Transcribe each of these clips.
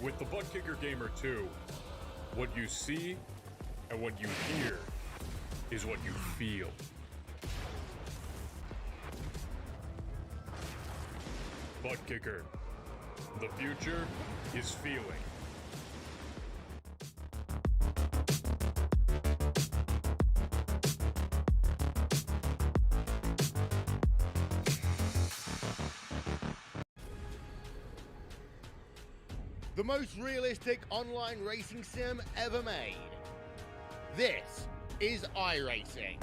With the Butt Kicker Gamer 2, what you see and what you hear is what you feel. Butt Kicker. The future is feeling. The most realistic online racing sim ever made. This is iRacing.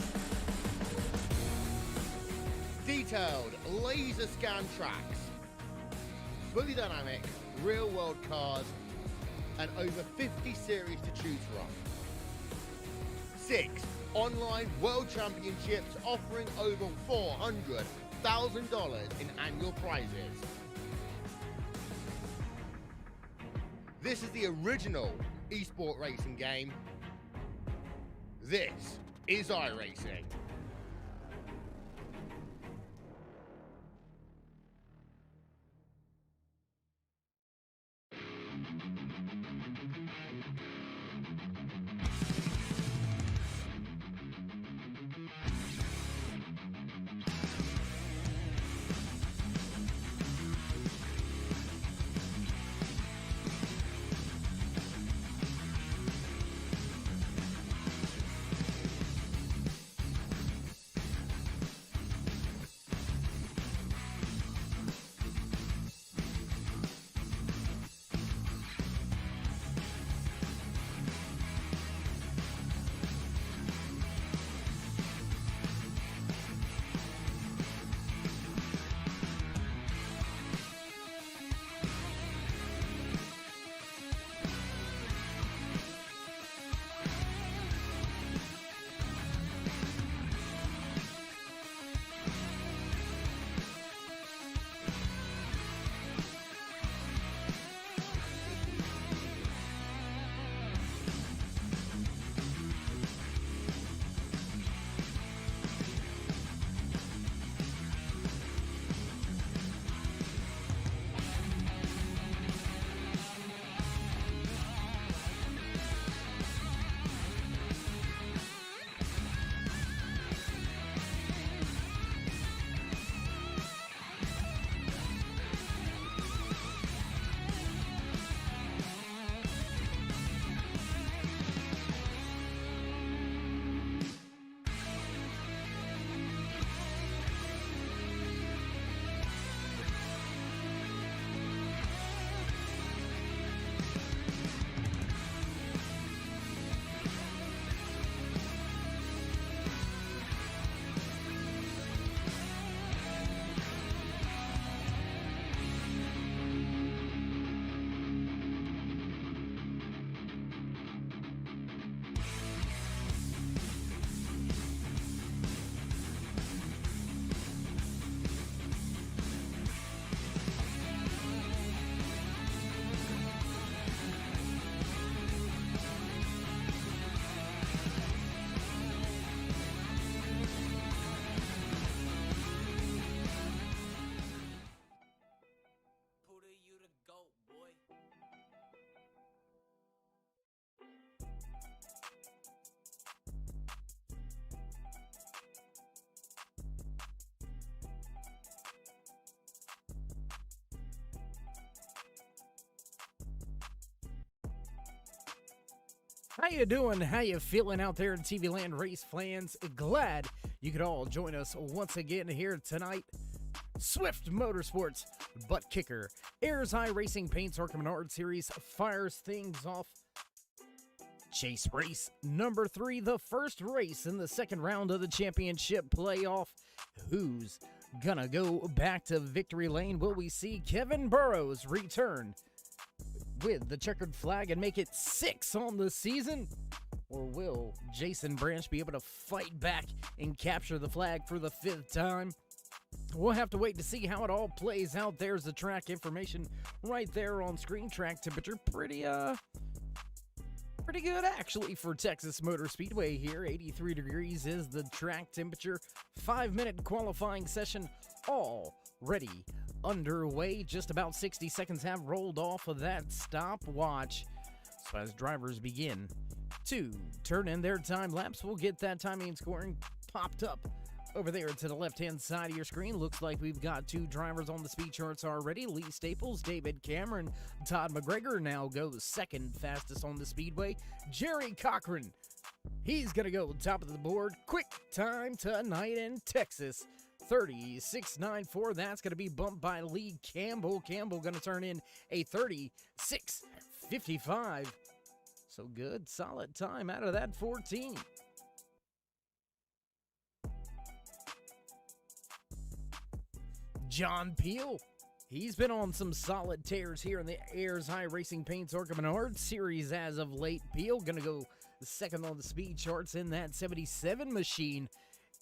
Detailed laser scan tracks, fully dynamic real world cars, and over 50 series to choose from. 6 online world championships offering over $400,000 in annual prizes. This is the original esport racing game. This is iRacing. How you doing? How you feeling out there in TV land, race fans? Glad you could all join us once again here tonight. Swift Motorsports Butt Kicker. Ayer's iRacing Paints ARCA Menard Series fires things off. Chase race number 3, the first race in the second round of the championship playoff. Who's gonna go back to victory lane? Will we see Kevin Burrows return with the checkered flag and make it 6 on the season? Or will Jason Branch be able to fight back and capture the flag for the 5th time? We'll have to wait to see how it all plays out. There's the track information right there on screen. Track temperature pretty good actually for Texas Motor Speedway here. 83 degrees is the track temperature. 5-minute qualifying session already underway. Just about 60 seconds have rolled off of that stopwatch. So as drivers begin to turn in their time lapse, we'll get that timing and scoring popped up over there to the left-hand side of your screen. Looks like we've got 2 drivers on the speed charts already. Lee Staples, David Cameron, Todd McGregor now goes second fastest on the speedway. Jerry Cochran, he's going to go top of the board. Quick time tonight in Texas, 36.94. That's going to be bumped by Lee Campbell. Campbell going to turn in a 36.55. So good, solid time out of that 14. John Peel, he's been on some solid tears here in the Ayers iRacing Paints ARCA Menard series as of late. Peel going to go second on the speed charts in that 77 machine.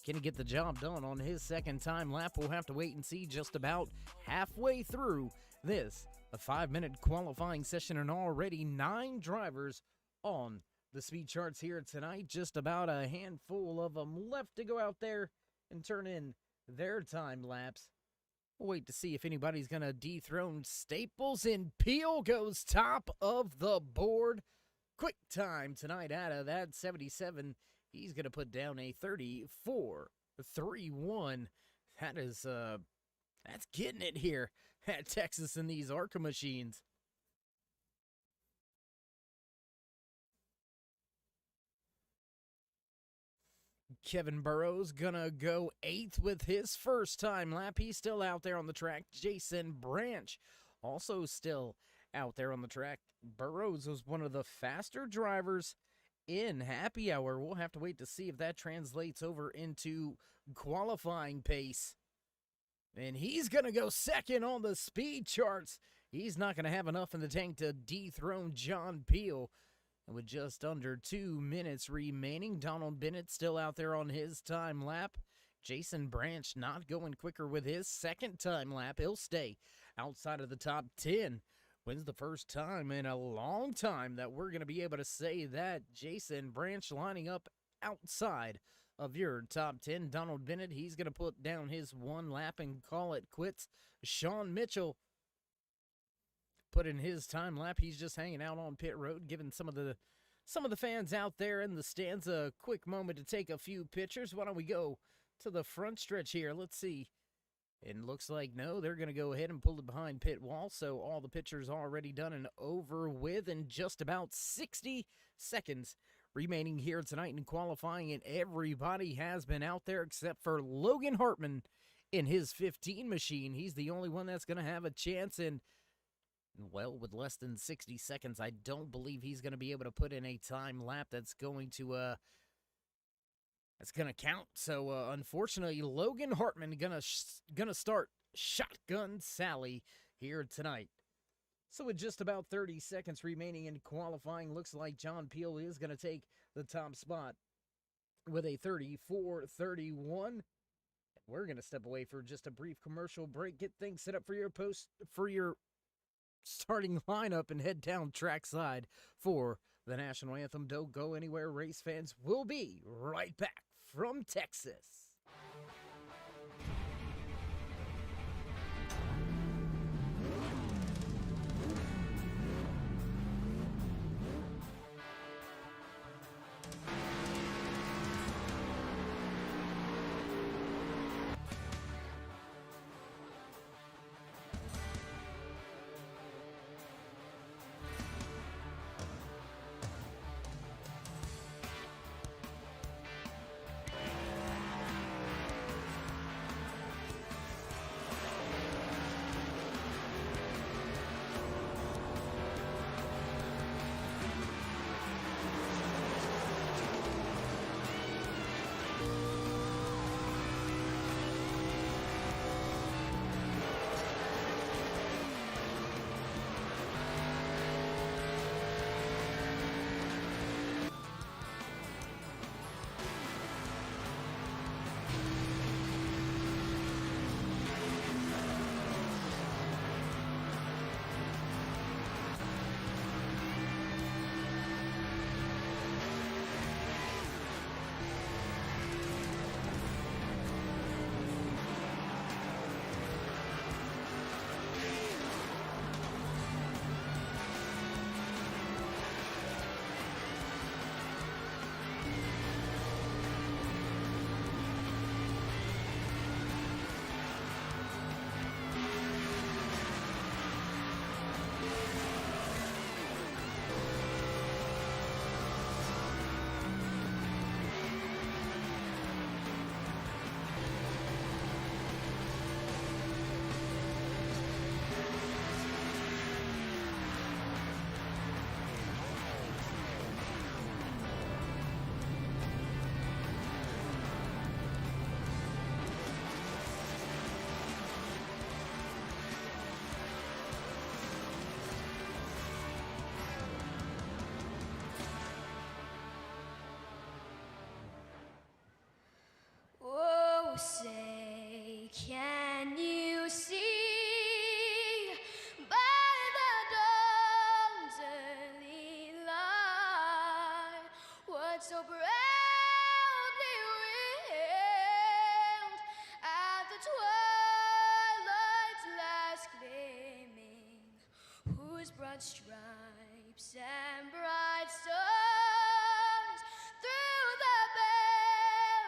Can he get the job done on his second time lap? We'll have to wait and see. Just about halfway through this, a 5-minute qualifying session, and already 9 drivers on the speed charts here tonight. Just about a handful of them left to go out there and turn in their time lapse. We'll wait to see if anybody's going to dethrone Staples, and Peel goes top of the board. Quick time tonight out of that 77. He's going to put down a 34.31. That is, that's getting it here at Texas in these ARCA machines. Kevin Burrows gonna go 8th with his first time lap. He's still out there on the track. Jason Branch also still out there on the track. Burrows was one of the faster drivers in happy hour. We'll have to wait to see if that translates over into qualifying pace. And he's gonna go second on the speed charts. He's not gonna have enough in the tank to dethrone John Peel. And with just under 2 minutes remaining, Donald Bennett still out there on his time lap. Jason Branch not going quicker with his second time lap. He'll stay outside of the top 10. When's the first time in a long time that we're going to be able to say that? Jason Branch lining up outside of your top 10. Donald Bennett, he's going to put down his 1 lap and call it quits. Sean Mitchell put in his time lap. He's just hanging out on pit road, giving some of the fans out there in the stands a quick moment to take a few pictures. Why don't we go to the front stretch here? Let's see. It looks like no, they're going to go ahead and pull it behind pit wall. So all the pictures already done and over with, in just about 60 seconds remaining here tonight in qualifying. And everybody has been out there except for Logan Hartman in his 15 machine. He's the only one that's going to have a chance. And well, with less than 60 seconds, I don't believe he's going to be able to put in a time lap that's going to count. So unfortunately, Logan Hartman gonna start Shotgun Sally here tonight. So with just about 30 seconds remaining in qualifying, looks like John Peel is going to take the top spot with a 34.31. We're going to step away for just a brief commercial break, get things set up for your starting lineup, and head down trackside for the national anthem. Don't go anywhere, race fans. We'll be right back from Texas. whose broad stripes and bright stars through the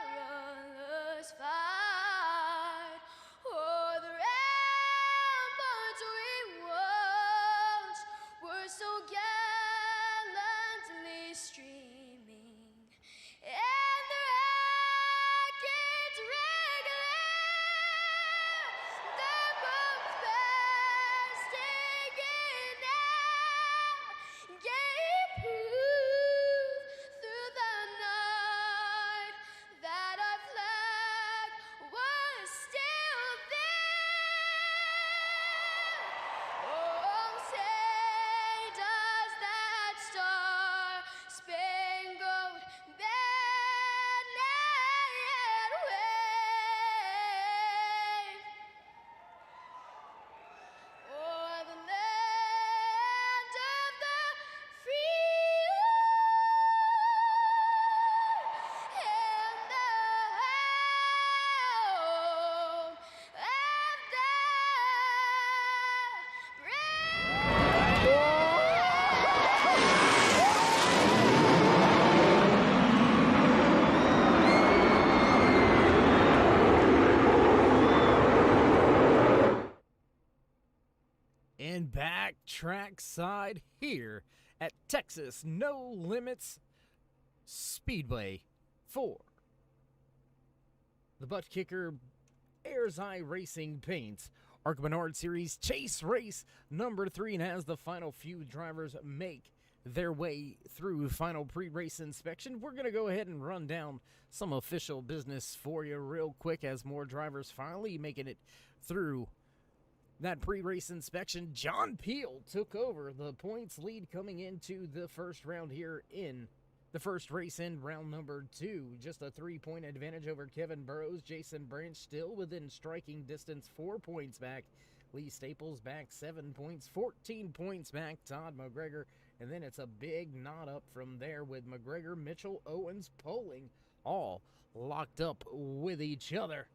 perilous fight, o'er the ramparts we watched were so gallantly streaming, and the rockets regular, the bombs bursting in air, gave proof through the night that our flag was still there. Oh, say does that star-spangled banner yet wave o'er the land of the free and the home of the And back trackside here at Texas No Limits Speedway for the Butt Kicker Ayers iRacing Paints ARCA Menard Series Chase Race number 3. And as the final few drivers make their way through final pre-race inspection, we're going to go ahead and run down some official business for you real quick as more drivers finally making it through that pre-race inspection. John Peel took over the points lead coming into the first round here in the first race in round number 2. Just a 3-point advantage over Kevin Burrows. Jason Branch still within striking distance, 4 points back. Lee Staples back 7 points, 14 points back Todd McGregor. And then it's a big knot up from there with McGregor, Mitchell, Owens, Poling all locked up with each other.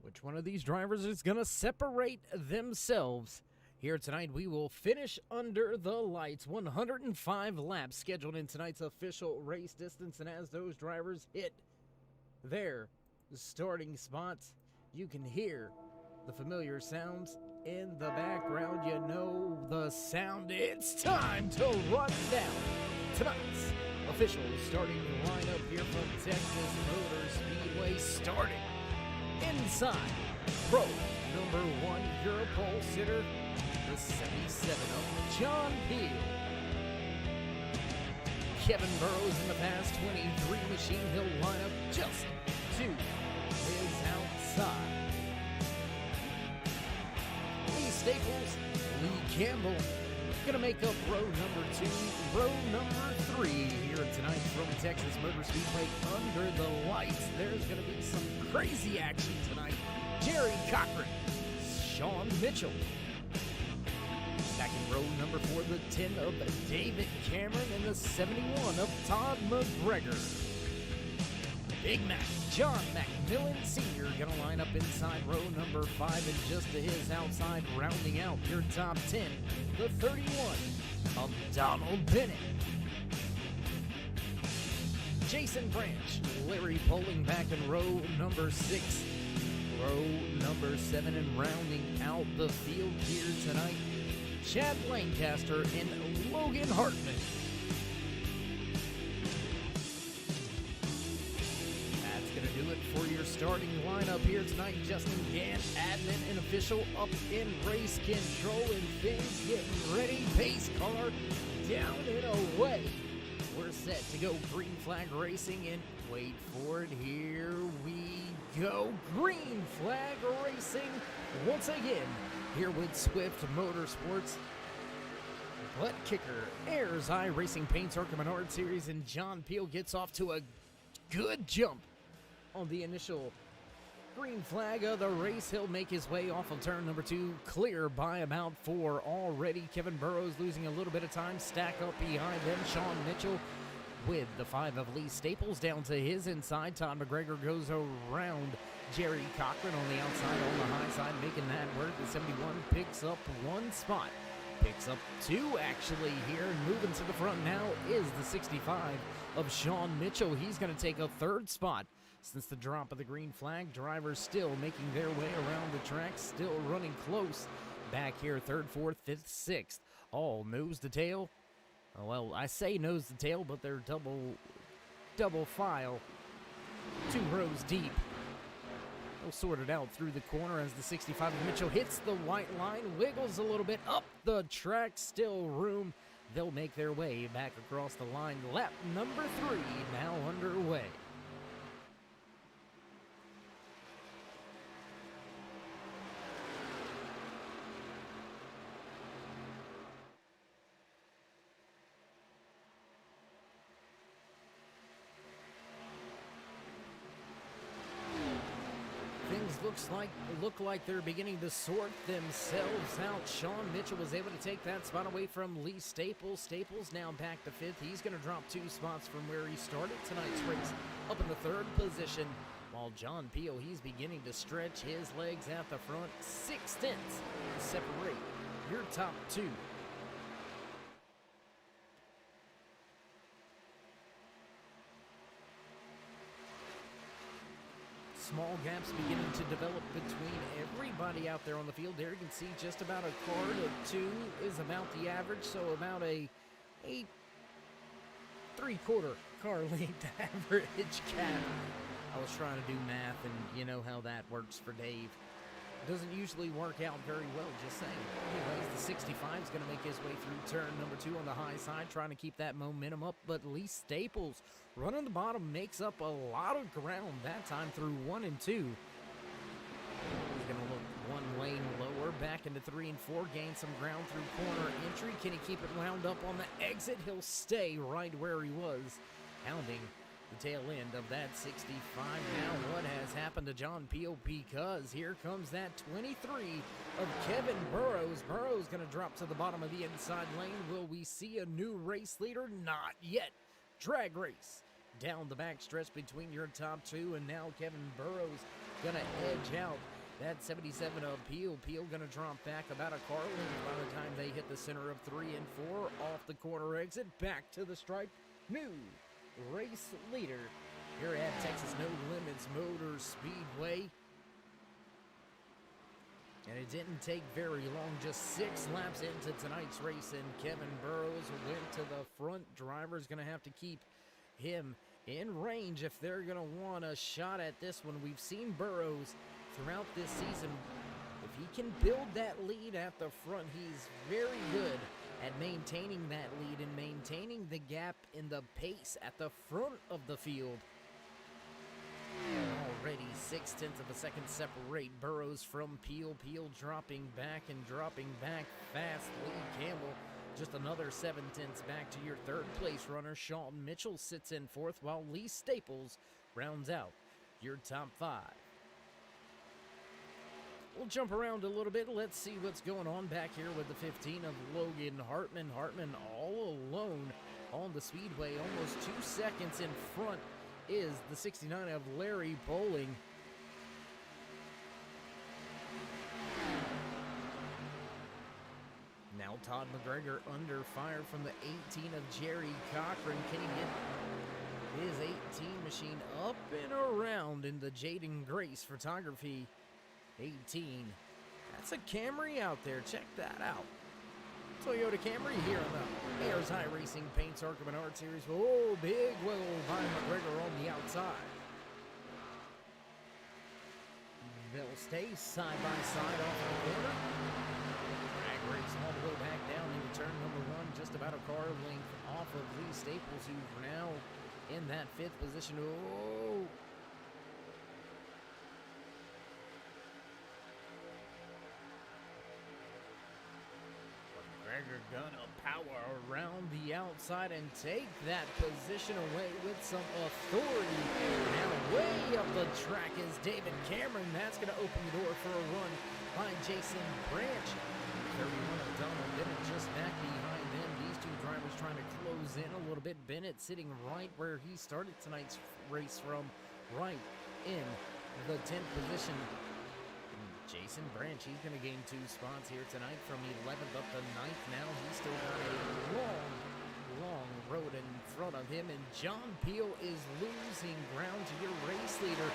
Which one of these drivers is going to separate themselves? Here tonight, we will finish under the lights. 105 laps scheduled in tonight's official race distance. And as those drivers hit their starting spots, you can hear the familiar sounds in the background. You know the sound. It's time to run down tonight's official starting lineup here from Texas Motor Speedway, starting inside row number 1, your pole sitter, the 77 of John Peel. Kevin Burrows in the past 23 Machine Hill lineup just to his outside. Lee Staples, Lee Campbell, gonna make up row number 2, row number 3 here tonight from Texas Motor Speedway under the lights. There's gonna be some crazy action tonight. Jerry Cochran, Sean Mitchell. Back in row number 4, the 10 of David Cameron and the 71 of Todd McGregor. Big Mac, John McMillan Sr. gonna line up inside row number 5, and just to his outside, rounding out your top 10, the 31 of Donald Bennett. Jason Branch, Larry Poling back in row number 6, row number 7, and rounding out the field here tonight, Chad Lancaster and Logan Hartman. That's going to do it for your starting lineup here tonight. Justin Gant, admin and official, up in race control, and things getting ready. Pace car down and away. We're set to go green flag racing, and wait for it, here we go. Green flag racing once again here with Swift Motorsports. Butt Kicker, Ayers iRacing Paints ARCA Menard Series, and John Peel gets off to a good jump on the initial green flag of the race. He'll make his way off of turn number 2, clear by about 4 already. Kevin Burrows losing a little bit of time, stack up behind them. Sean Mitchell with the 5 of Lee Staples down to his inside. Todd McGregor goes around Jerry Cochran on the outside, on the high side, making that work. The 71 picks up 1 spot. Picks up 2 actually here. Moving to the front now is the 65 of Sean Mitchell. He's going to take a 3rd spot. Since the drop of the green flag, drivers still making their way around the track, still running close. Back here, 3rd, 4th, 5th, 6th, all nose to tail. Well, I say nose to tail, but they're double file, 2 rows deep. They'll sort it out through the corner as the 65 of Mitchell hits the white line, wiggles a little bit up the track, still room. They'll make their way back across the line. Lap number 3 now underway. Look like they're beginning to sort themselves out. Sean Mitchell was able to take that spot away from Lee Staples. Staples now back to 5th. He's going to drop 2 spots from where he started tonight's race, up in the 3rd position. While John Peel, he's beginning to stretch his legs at the front. 6/10 separate your top 2. Small gaps beginning to develop between everybody out there on the field. There you can see just about a car to 2 is about the average, so about a 3/4 car length average gap. I was trying to do math, and you know how that works for Dave. Doesn't usually work out very well, just saying. Anyways, the 65 is going to make his way through turn number 2 on the high side, trying to keep that momentum up. But Lee Staples, running the bottom, makes up a lot of ground that time through 1 and 2. He's going to look 1 lane lower, back into 3 and 4, gain some ground through corner entry. Can he keep it wound up on the exit? He'll stay right where he was, hounding the tail end of that 65. Now what has happened to John Peel? Because here comes that 23 of Kevin Burrows. Burrows going to drop to the bottom of the inside lane. Will we see a new race leader? Not yet. Drag race down the back stretch between your top 2, and now Kevin Burrows going to edge out that 77 of Peel. Peel going to drop back about a car length by the time they hit the center of 3 and 4. Off the corner exit, back to the stripe. New race leader here at Texas No Limits Motor Speedway. And it didn't take very long, just 6 laps into tonight's race, and Kevin Burrows went to the front. Driver's going to have to keep him in range if they're going to want a shot at this one. We've seen Burrows throughout this season. If he can build that lead at the front, he's very good at maintaining that lead and maintaining the gap in the pace at the front of the field. Already 6/10 of a second separate Burrows from Peel. Peel dropping back fast. Lee Campbell just another 7/10 back to your 3rd place runner. Sean Mitchell sits in 4th, while Lee Staples rounds out your top 5. We'll jump around a little bit. Let's see what's going on back here with the 15 of Logan Hartman. Hartman all alone on the speedway. Almost 2 seconds in front is the 69 of Larry Bowling. Now Todd McGregor under fire from the 18 of Jerry Cochran. Can he get his 18 machine up and around in the Jaden Grace Photography 18? That's a Camry out there. Check that out. Toyota Camry here on the Ayers iRacing Paints ARCA Menard Series. Oh, big wheel by McGregor on the outside. They'll stay side by side off the corner. Drag race all the way back down into turn number 1, just about a car length off of Lee Staples, who's now in that 5th position. Oh! McGregor gonna power around the outside and take that position away with some authority. Now way up the track is David Cameron. That's gonna open the door for a run by Jason Branch. 31 of Donald Bennett just back behind them. These 2 drivers trying to close in a little bit. Bennett sitting right where he started tonight's race from, right in the 10th position. Jason Branch, he's going to gain 2 spots here tonight from 11th up to 9th now. He's still got a long road in front of him, and John Peel is losing ground to your race leader.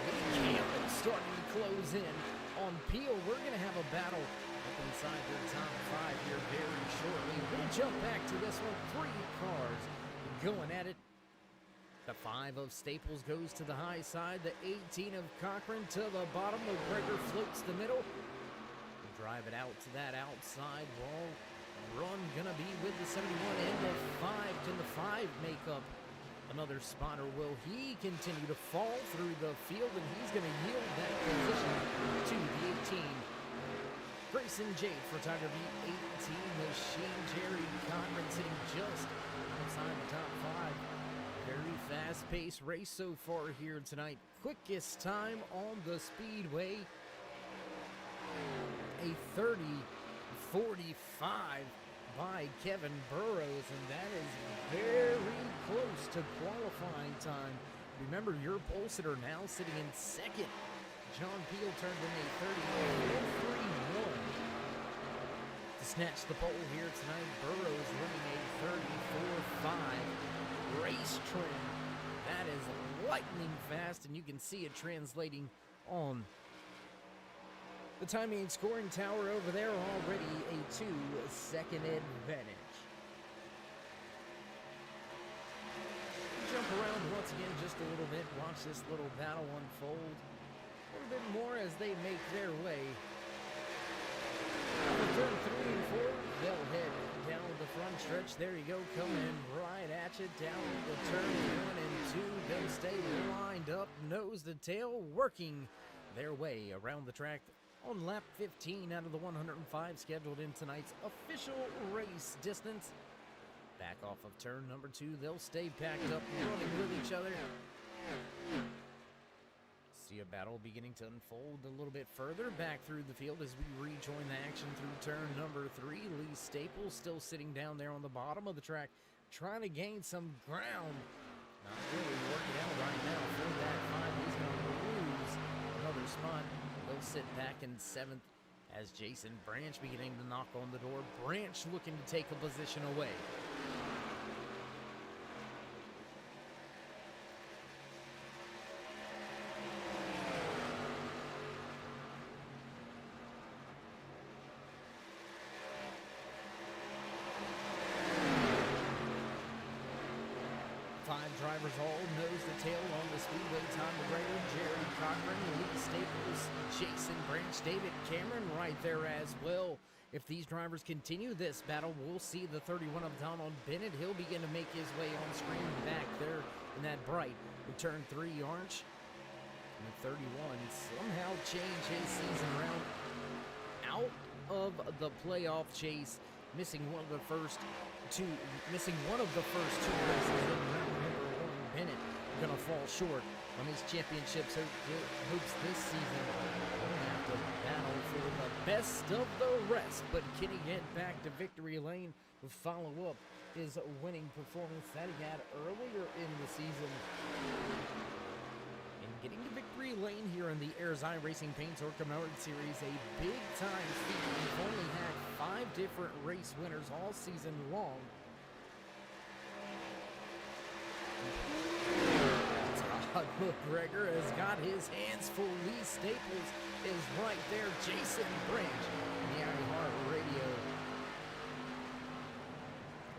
Lee Campbell starting to close in on Peel. We're going to have a battle up inside the top 5 here very shortly. We'll jump back to this one. 3 cars going at it. The 5 of Staples goes to the high side. The 18 of Cochran to the bottom. McGregor floats the middle. Drive it out to that outside wall. Run gonna be with the 71 and the 5. Can the 5 make up another spot, or will he continue to fall through the field, and he's gonna yield that position to the 18. Grayson Jade, photography 18. Machine Jerry Cochran sitting just outside the top 5. Very fast-paced race so far here tonight. Quickest time on the speedway, a 30:45 by Kevin Burrows, and that is very close to qualifying time. Remember, your pole sitter now sitting in 2nd. John Peel turned in a 30:31 to snatch the pole here tonight. Burrows running a 34:5. Race trim. That is lightning fast, and you can see it translating on the timing and scoring tower over there. Already a 2-second advantage. Jump around once again just a little bit. Watch this little battle unfold a little bit more as they make their way. Turn 3 and 4, they'll head down the front stretch. There you go, coming right at you. Down the turn 1 and 2, they'll stay lined up, nose to tail, working their way around the track on lap 15 out of the 105 scheduled in tonight's official race distance. Back off of turn number 2, they'll stay packed up, running with each other. See a battle beginning to unfold a little bit further back through the field as we rejoin the action through turn number 3. Lee Staples still sitting down there on the bottom of the track, trying to gain some ground. Not really working out right now for that 5. He's going to lose another spot. He'll sit back in 7th as Jason Branch beginning to knock on the door. Branch looking to take a position away. 5 drivers all nose to tail on the speedway. Tom McGregor, Jerry Cochran, Lee Staples, Jason Branch, David Cameron right there as well. If these drivers continue this battle, we'll see the 31 of Donald Bennett. He'll begin to make his way on screen back there in that bright turn 3 orange. And the 31 somehow changed his season round out of the playoff chase, missing one of the first two races in round number 1. Bennett gonna fall short on his championships hopes this season. Gonna have to battle for the best of the rest, but can he get back to victory lane to follow up his winning performance that he had earlier in the season? And getting to victory lane here in the Ayers iRacing Paints Orca Motor Series, a big time feat. We've only had 5 different race winners all season long. Todd McGregor has got his hands full. Lee Staples is right there. Jason Branch, the iHeartRadio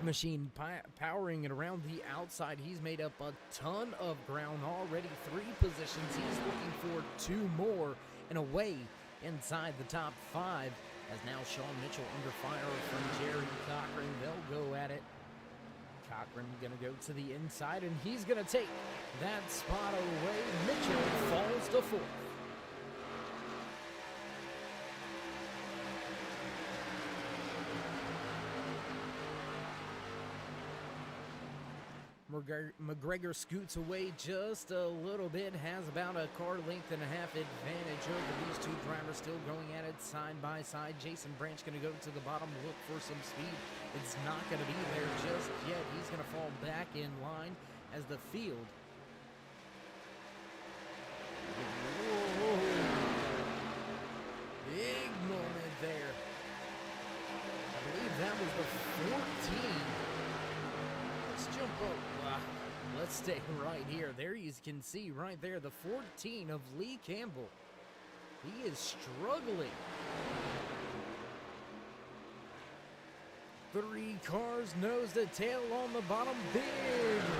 machine powering it around the outside. He's made up a ton of ground already. 3 positions. He's looking for 2 more and away inside the top 5. As now Sean Mitchell under fire from Jerry Cochran. They'll go at it. Cochran gonna go to the inside, and he's gonna take that spot away. Mitchell falls to 4th. McGregor scoots away just a little bit, has about a car length and a half advantage over these 2 drivers still going at it side by side. Jason Branch going to go to the bottom, look for some speed. It's not going to be there just yet. He's going to fall back in line as the field. Big moment there. I believe that was the 14. Let's jump up. Let's stay right here. There you can see right there the 14 of Lee Campbell. He is struggling. 3 cars nose to tail on the bottom. Big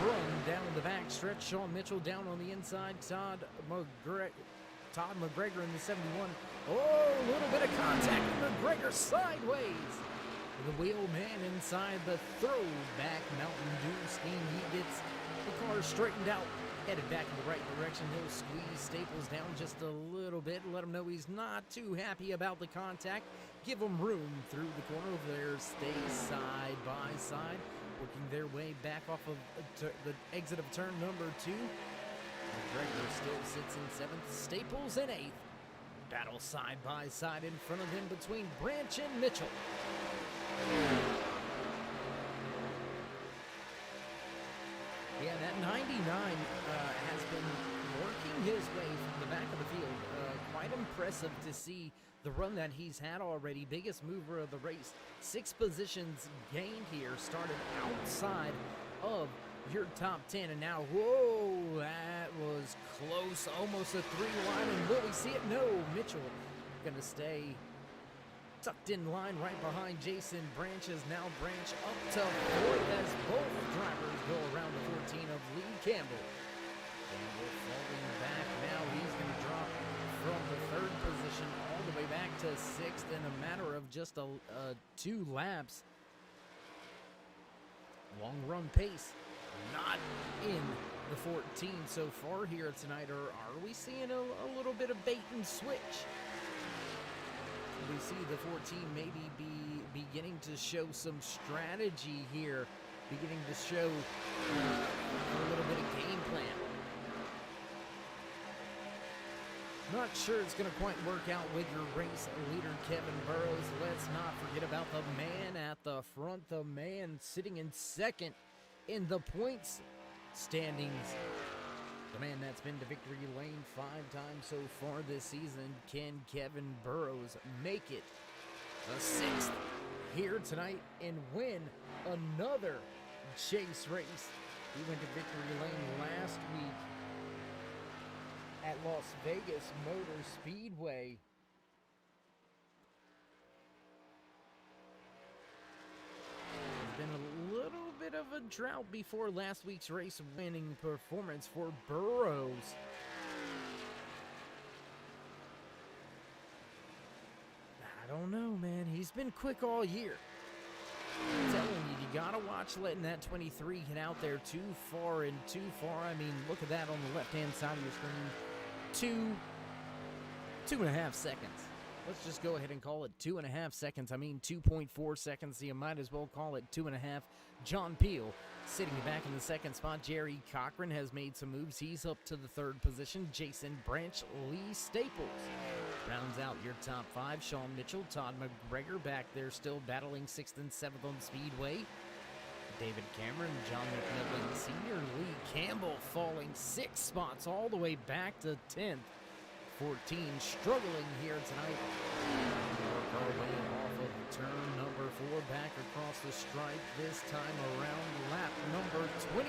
run down the back stretch. Sean Mitchell down on the inside. Todd McGregor in the 71. Oh, a little bit of contact. McGregor sideways. The wheelman inside the throwback Mountain Dew scheme. He gets the car straightened out, headed back in the right direction. He'll squeeze Staples down just a little bit, let him know he's not too happy about the contact. Give him room through the corner over there. Stay side by side, working their way back off of the exit of turn number 2. McGregor still sits in 7th, Staples in 8th. Battle side by side in front of him between Branch and Mitchell. Yeah, that 99 has been working his way from the back of the field. Quite impressive to see the run that he's had already. Biggest mover of the race. 6 positions gained here. Started outside of your top 10. And now, whoa, that was close. Almost a 3 line. And will we see it? No. Mitchell going to stay tucked in line right behind Jason Branch. Is now Branch up to 4th as both drivers go around the 14 of Lee Campbell. Campbell falling back now. He's going to drop from the 3rd position all the way back to 6th in a matter of just 2 laps. Long run pace not in the 14 so far here tonight. Or are we seeing a little bit of bait and switch? We see the 14 maybe beginning to show some strategy here, beginning to show a little bit of game plan. Not sure it's going to quite work out with your race leader, Kevin Burrows. Let's not forget about the man at the front, the man sitting in 2nd in the points standings. The man that's been to victory lane 5 times so far this season. Can Kevin Burrows make it a 6th here tonight and win another chase race? He went to victory lane last week at Las Vegas Motor Speedway. It's been a little bit of a drought before last week's race winning performance for Burrows. I don't know, man. He's been quick all year. I'm telling you, you gotta watch letting that 23 get out there too far and too far. I mean, look at that on the left-hand side of your screen. 2.5 seconds. Let's just go ahead and call it 2.5 seconds. I mean 2.4 seconds. So you might as well call it 2.5. John Peel sitting back in the 2nd spot. Jerry Cochran has made some moves. He's up to the 3rd position. Jason Branch, Lee Staples rounds out your top 5. Sean Mitchell, Todd McGregor back there still battling 6th and 7th on Speedway. David Cameron, John McMillan Sr., Lee Campbell falling 6 spots all the way back to 10th. 14 struggling here tonight. Work our way off of turn number 4 back across the stripe, this time around lap number 28.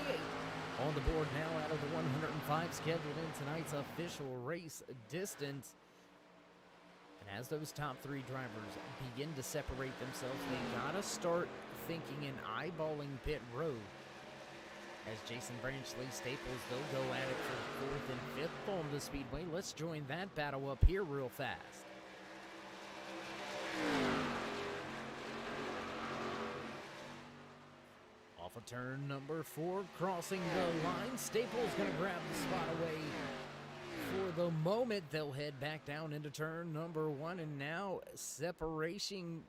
On the board now out of the 105 scheduled in tonight's official race distance. And as those top 3 drivers begin to separate themselves, they gotta start thinking and eyeballing pit road. As Jason Branch, Lee Staples, they'll go at it for 4th and 5th on the Speedway. Let's join that battle up here real fast. Off of turn number 4, crossing the line. Staples gonna grab the spot away. For the moment, they'll head back down into turn number 1, and now separation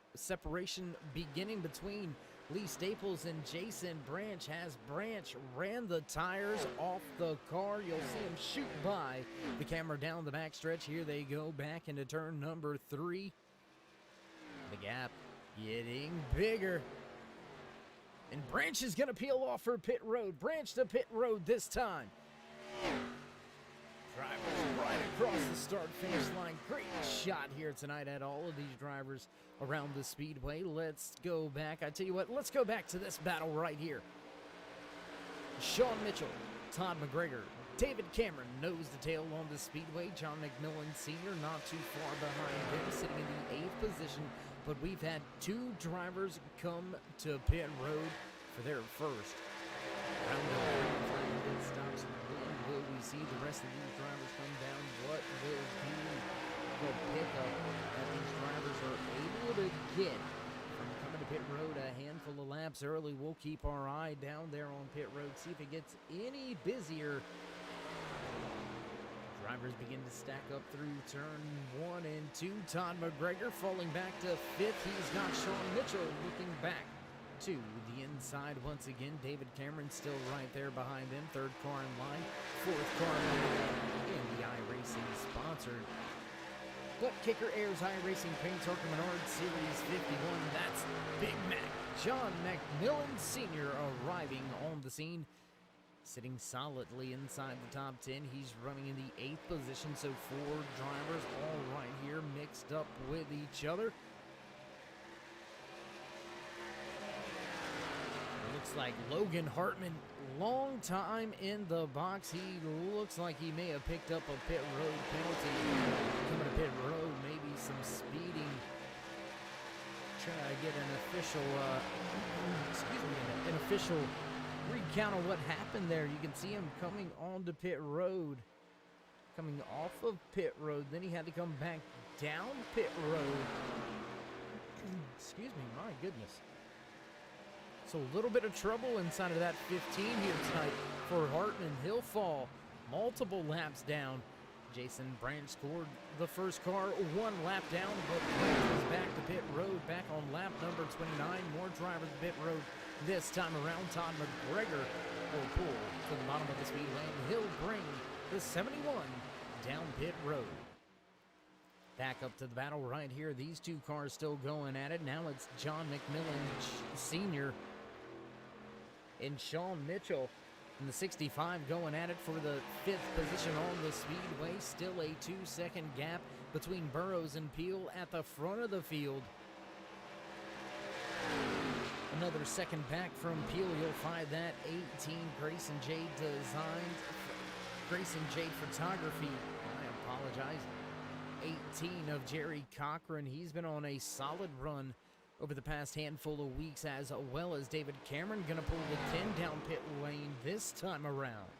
beginning between Lee Staples and Jason Branch. Has Branch ran the tires off the car. You'll see him shoot by the camera down the backstretch. Here they go back into turn number 3. The gap getting bigger. And Branch is going to peel off for pit road. Branch to pit road this time. Drivers right right across the start-finish line. Great shot here tonight at all of these drivers around the speedway. Let's go back. I tell you what, let's go back to this battle right here. Sean Mitchell, Todd McGregor, David Cameron nose to tail on the speedway. John McMillan Sr. not too far behind him, sitting in the 8th position. But we've had 2 drivers come to pit road for their first round of pit stops. When will we see the rest of these drivers come down? What will be the pickup that these drivers are able to get from coming to pit road a handful of laps early? We'll keep our eye down there on pit road, see if it gets any busier. Drivers begin to stack up through turn 1 and 2. Todd McGregor falling back to 5th. He's got Sean Mitchell looking back to the inside once again. David Cameron still right there behind him. 3rd car in line. 4th car in the iRacing sponsored BUTTKICKER Ayers iRacing Paints ARCA Menard Series 51. That's Big Mac John McMillan Sr. arriving on the scene, sitting solidly inside the top 10. He's running in the 8th position, so 4 drivers all right here mixed up with each other. Looks like Logan Hartman, long time in the box. He looks like he may have picked up a pit road penalty. Coming to pit road, maybe some speeding. Trying to get an official, an official recount of what happened there. You can see him coming onto pit road, coming off of pit road. Then he had to come back down pit road. Excuse me, my goodness. So a little bit of trouble inside of that 15 here tonight for Hartman. He'll fall multiple laps down. Jason Branch scored the first car 1 lap down, but Branch is back to pit road, back on lap number 29. More drivers to pit road this time around. Todd McGregor will pull to the bottom of the speed lane. He'll bring the 71 down pit road. Back up to the battle right here. These 2 cars still going at it. Now it's John McMillan Sr. and Sean Mitchell in the 65 going at it for the 5th position on the speedway. Still a 2-second gap between Burrows and Peel at the front of the field. Another second back from Peel. You'll find that 18 Grayson Jade designed. Grayson Jade photography. I apologize. 18 of Jerry Cochran. He's been on a solid run over the past handful of weeks, as well as David Cameron going to pull the 10 down pit lane this time around.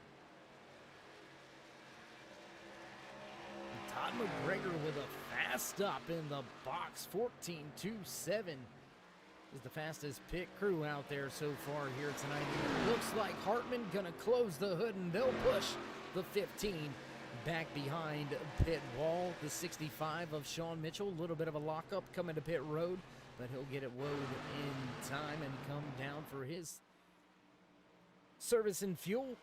Todd McGregor with a fast stop in the box. 14.27 is the fastest pit crew out there so far here tonight. It looks like Hartman going to close the hood, and they'll push the 15 back behind pit wall. The 65 of Sean Mitchell, a little bit of a lockup coming to pit road, but he'll get it woed in time and come down for his service and fuel.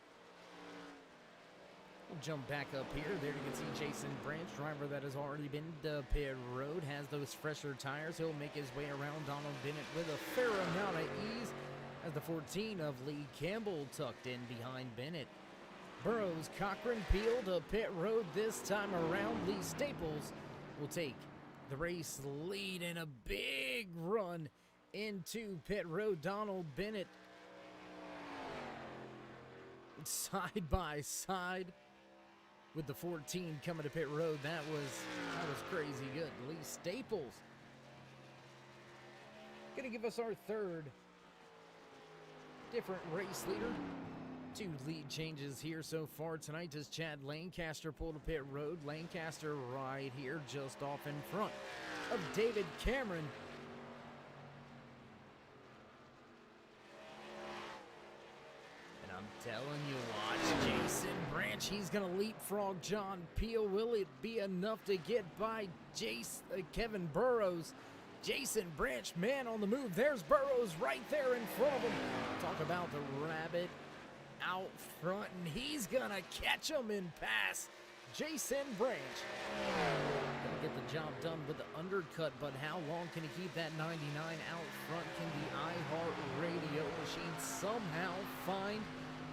We'll jump back up here. There you can see Jason Branch, driver that has already been to pit road, has those fresher tires. He'll make his way around Donald Bennett with a fair amount of ease, as the 14 of Lee Campbell tucked in behind Bennett. Burrows, Cochran, Peel to pit road this time around. Lee Staples will take the race lead in a big run into pit road. Donald Bennett side by side with the 14 coming to pit road. That was crazy good. Lee Staples gonna give us our 3rd different race leader. 2 lead changes here so far tonight as Chad Lancaster pulled to pit road. Lancaster right here just off in front of David Cameron. And I'm telling you, watch Jason Branch. He's going to leapfrog John Peel. Will it be enough to get by Kevin Burrows? Jason Branch, man on the move. There's Burrows right there in front of him. Talk about the rabbit out front, and he's gonna catch him and pass Jason Branch. Gonna get the job done with the undercut, but how long can he keep that 99 out front? Can the iHeart Radio machine somehow find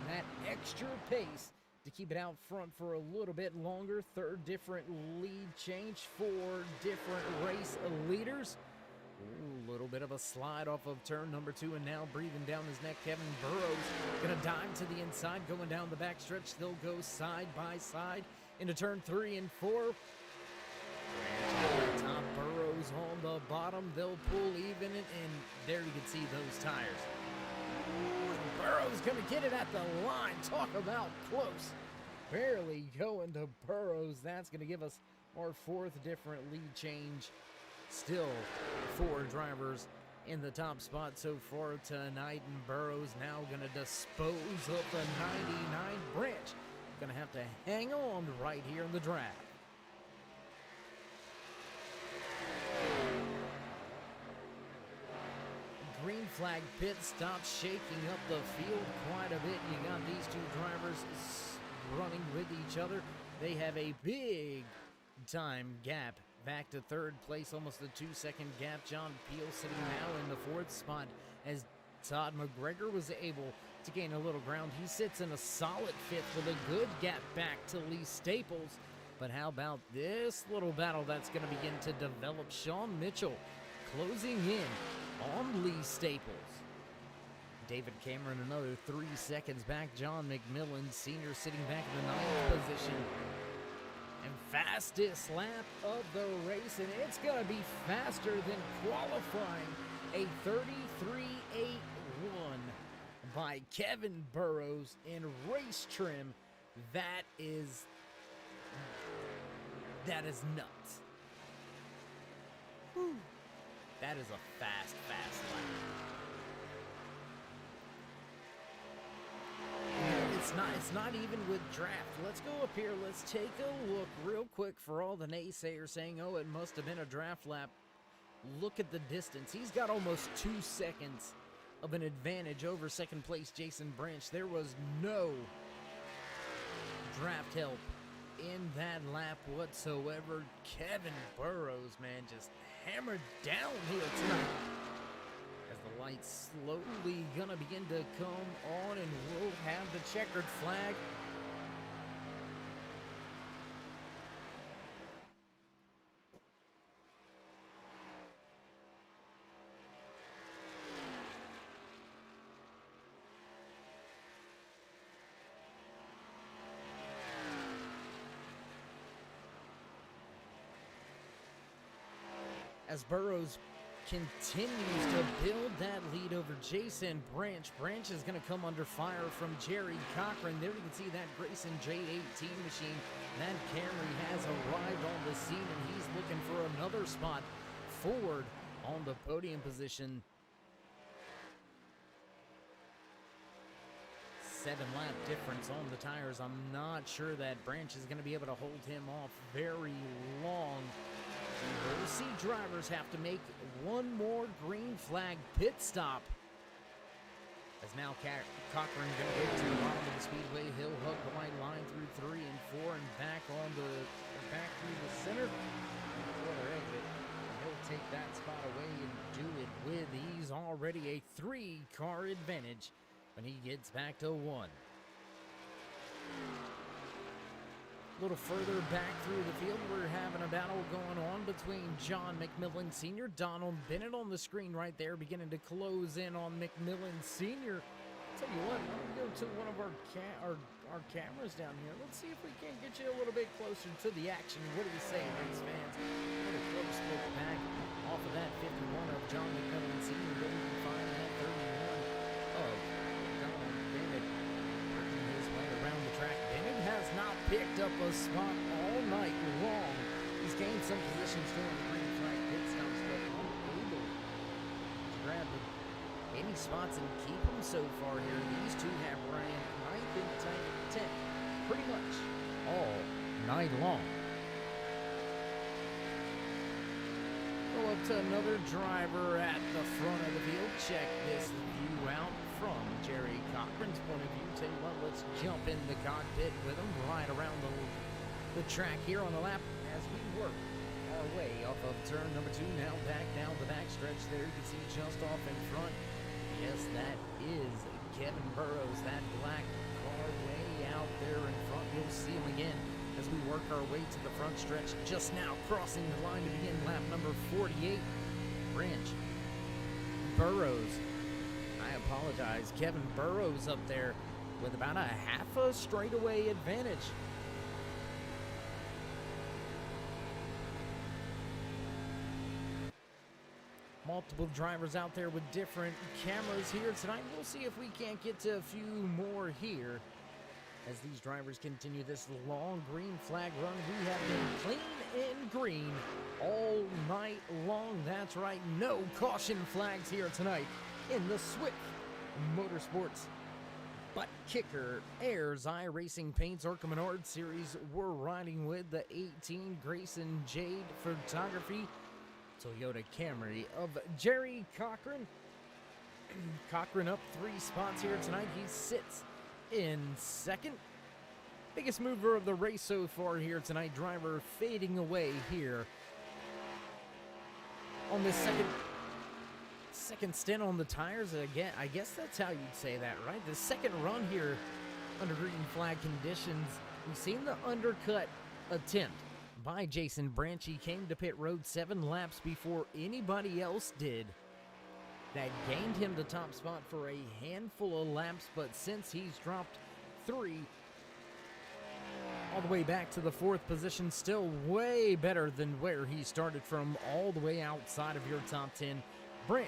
that extra pace to keep it out front for a little bit longer. Third different lead change, 4 different race leaders. Ooh, a little bit of a slide off of turn number 2, and now breathing down his neck, Kevin Burrows gonna dive to the inside, going down the back stretch. They'll go side by side into turn 3 and 4. Top Burrows on the bottom. They'll pull even, and there you can see those tires. Ooh, Burrows gonna get it at the line. Talk about close. Barely going to Burrows. That's gonna give us our 4th different lead change. Still 4 drivers in the top spot so far tonight, and Burrows now gonna dispose of the 99 Branch. Gonna have to hang on right here in the draft. Green flag pit stop, shaking up the field quite a bit. You got these 2 drivers running with each other. They have a big time gap back to 3rd place, almost a 2-second gap. John Peel sitting now in the 4th spot as Todd McGregor was able to gain a little ground. He sits in a solid 5th with a good gap back to Lee Staples. But how about this little battle that's going to begin to develop? Sean Mitchell closing in on Lee Staples. David Cameron another 3 seconds back. John McMillan Sr. sitting back in the 9th position. And fastest lap of the race, and it's going to be faster than qualifying. A 33.81 by Kevin Burrows in race trim. That is nuts. Whew. That is a fast lap. It's not even with draft. Let's go up here. Let's take a look real quick for all the naysayers saying, oh, it must have been a draft lap. Look at the distance. He's got almost 2 seconds of an advantage over 2nd place Jason Branch. There was no draft help in that lap whatsoever. Kevin Burrows, man, just hammered downhill tonight. As the lights slowly gonna begin to come on, and we'll have the checkered flag. As Burrows continues to build that lead over Jason Branch. Branch is going to come under fire from Jerry Cochran. There you can see that Grayson J18 machine. That Camry has arrived on the scene, and he's looking for another spot forward on the podium position. 7-lap difference on the tires. I'm not sure that Branch is going to be able to hold him off very long. We'll see drivers have to make one more green flag pit stop. As now Cochran going to go to the bottom of the speedway. He'll hug the white line through 3 and 4 and back through the center. For their exit. He'll take that spot away and do it with ease. Already a 3-car advantage when he gets back to 1. A little further back through the field, we're having a battle going on between John McMillan Sr., Donald Bennett on the screen right there, beginning to close in on McMillan Sr. Tell you what, why don't we go to one of our cameras down here. Let's see if we can get you a little bit closer to the action. What do you say, race fans? A little close look back off of that 51 of John McMillan Sr. Then we can find that 31 of Donald Bennett working his way around the track. Bennett has not picked up a spot all night long. He's gained some positions during the green flag pit stops, but unable to grab any spots and keep them so far here. These two have ran 9th and 10th pretty much all night long. Go up to another driver at the front of the field. Check this view out from Jerry Cochran's point of view. Tell you what, let's jump in the cockpit with him right around the track here on the lap as we work our way off of turn number 2. Now back down the backstretch there. You can see just off in front. Yes, that is Kevin Burrows, that black far way out there in front. You'll see him again as we work our way to the front stretch. Just now crossing the line to begin lap number 48. Branch. Burrows. I apologize. Kevin Burrows up there with about a half a straightaway advantage. Multiple drivers out there with different cameras here tonight. We'll see if we can't get to a few more here as these drivers continue this long green flag run. We have been clean and green all night long. That's right, no caution flags here tonight in the Swift Motorsports Butt Kicker Ayers iRacing Paints ARCA Menard Series. We're riding with the 18 Grayson Jade Photography Toyota Camry of Jerry Cochran. Cochran up 3 spots here tonight. He sits in second. Biggest mover of the race so far here tonight. Driver fading away here on this second stint on the tires. Again, I guess that's how you'd say that, right? The second run here under green flag conditions. We've seen the undercut attempt by Jason Branch. He came to pit road 7 laps before anybody else did. That gained him the top spot for a handful of laps, but since he's dropped 3 all the way back to the 4th position, still way better than where he started from, all the way outside of your top 10. Branch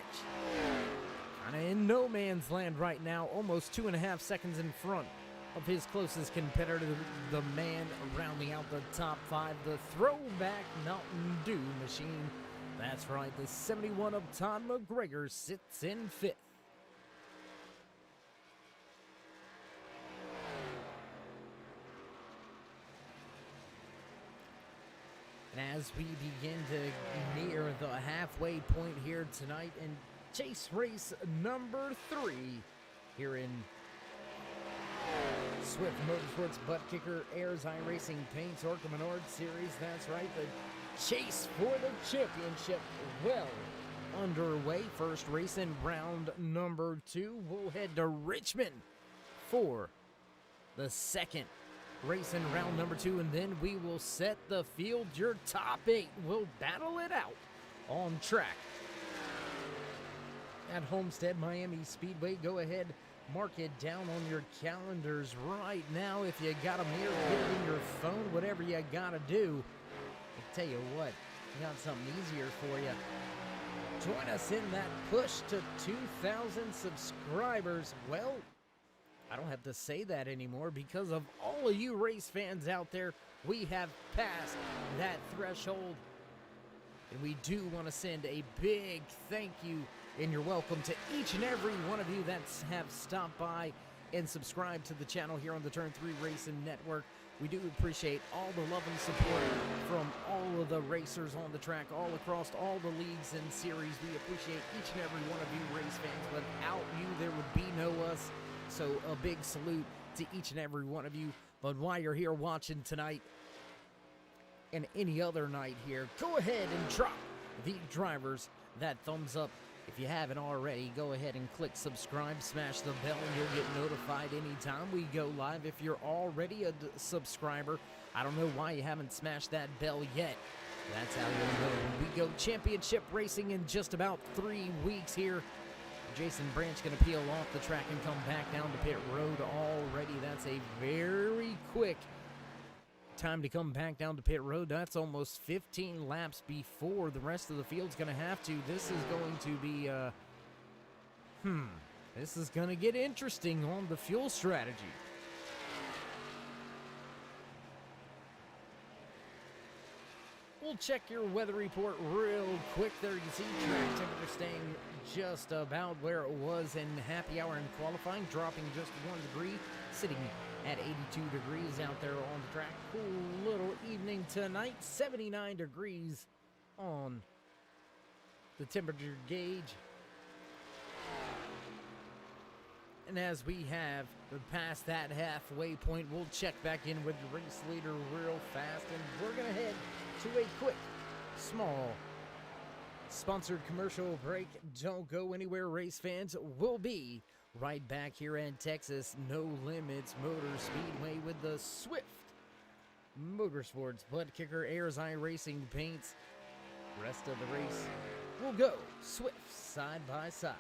kind of in no man's land right now, almost 2.5 seconds in front of his closest competitor, the man rounding out the top 5, the throwback Mountain Dew machine. That's right, the 71 of Todd McGregor sits in 5th. And as we begin to near the halfway point here tonight in chase race number 3 here in Swift Motorsports Butt Kicker Ayers iRacing Paints ARCA Menard Series. That's right, the chase for the championship well underway. First race in round number 2. We'll head to Richmond for the second race in round number 2, and then we will set the field. Your top 8 will battle it out on track at Homestead Miami Speedway. Go ahead, mark it down on your calendars right now. If you got a mirror, get it in your phone, whatever you gotta do. I tell you what, we got something easier for you. Join us in that push to 2,000 subscribers. Well, I don't have to say that anymore because of all of you race fans out there. We have passed that threshold. And we do want to send a big thank you and you're welcome to each and every one of you that have stopped by and subscribed to the channel here on the Turn 3 Racing Network. We do appreciate all the love and support from all of the racers on the track, all across all the leagues and series. We appreciate each and every one of you race fans. Without you, there would be no us. So a big salute to each and every one of you. But while you're here watching tonight and any other night here, go ahead and drop the drivers that thumbs up. If you haven't already, go ahead and click subscribe, smash the bell, and you'll get notified anytime we go live. If you're already a subscriber, I don't know why you haven't smashed that bell yet. That's how you'll know when we go championship racing in just about 3 weeks here. Jason Branch going to peel off the track and come back down to pit road already. That's a very quick time to come back down to pit road. That's almost 15 laps before the rest of the field's going to have to. This is going to be, this is going to get interesting on the fuel strategy. We'll check your weather report real quick. There you can see track temperature staying just about where it was in happy hour and qualifying, dropping just 1 degree, sitting at 82 degrees out there on the track. Cool little evening tonight, 79 degrees on the temperature gauge. And as we have passed that halfway point, we'll check back in with the race leader real fast, and we're going to head to a quick, small, sponsored commercial break. Don't go anywhere, race fans. We'll be right back here in Texas. No Limits Motor Speedway with the Swift MotorSports Butt Kicker Ayers iRacing paints. Rest of the race will go Swift side by side.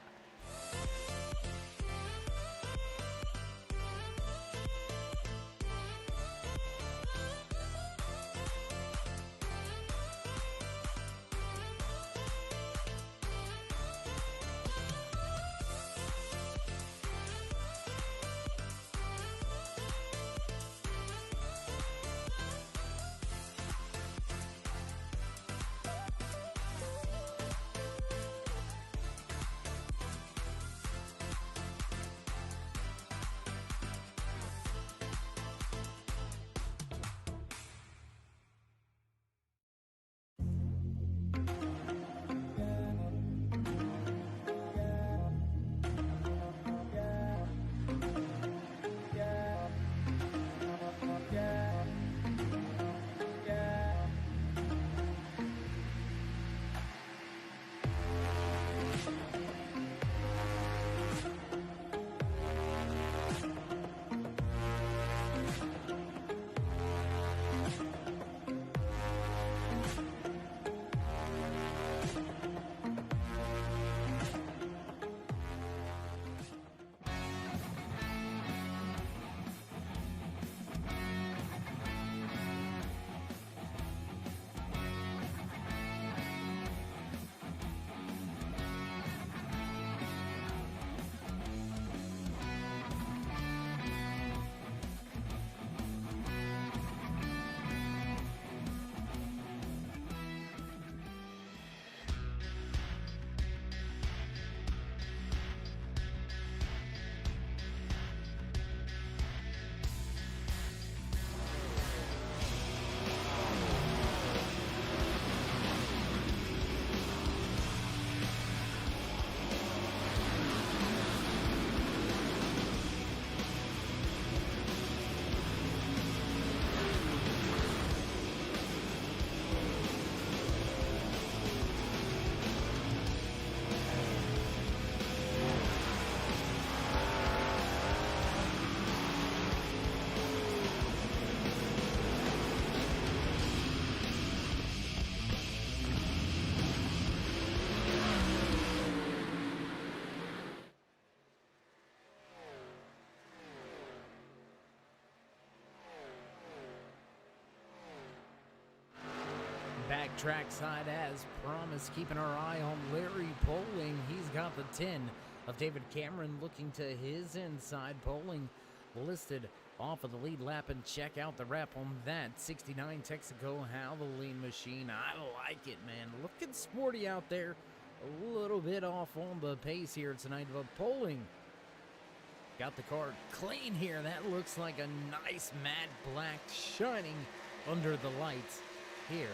Back trackside as promised, keeping our eye on Larry Poling. He's got the 10 of David Cameron looking to his inside. Poling listed off of the lead lap, and check out the wrap on that 69 Texaco Havoline machine. I like it, man. Looking sporty out there. A little bit off on the pace here tonight, but Poling got the car clean here. That looks like a nice matte black shining under the lights here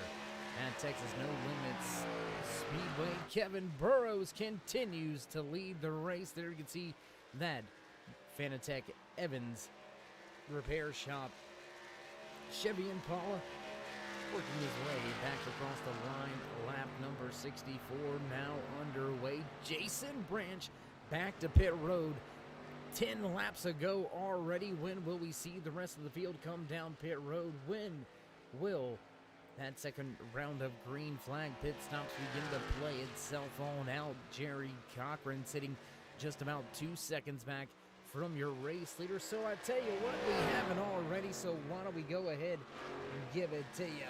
at Texas No Limits Speedway. Kevin Burrows continues to lead the race. There you can see that Fanatec Evans Repair Shop Chevy Impala working his way back across the line. Lap number 64 now underway. Jason Branch back to pit road 10 laps ago already. When will we see the rest of the field come down pit road? When will that second round of green flag pit stops begin to play itself on out? Jerry Cochran sitting just about 2 seconds back from your race leader. So I tell you what, we haven't already, so why don't we go ahead and give it to you.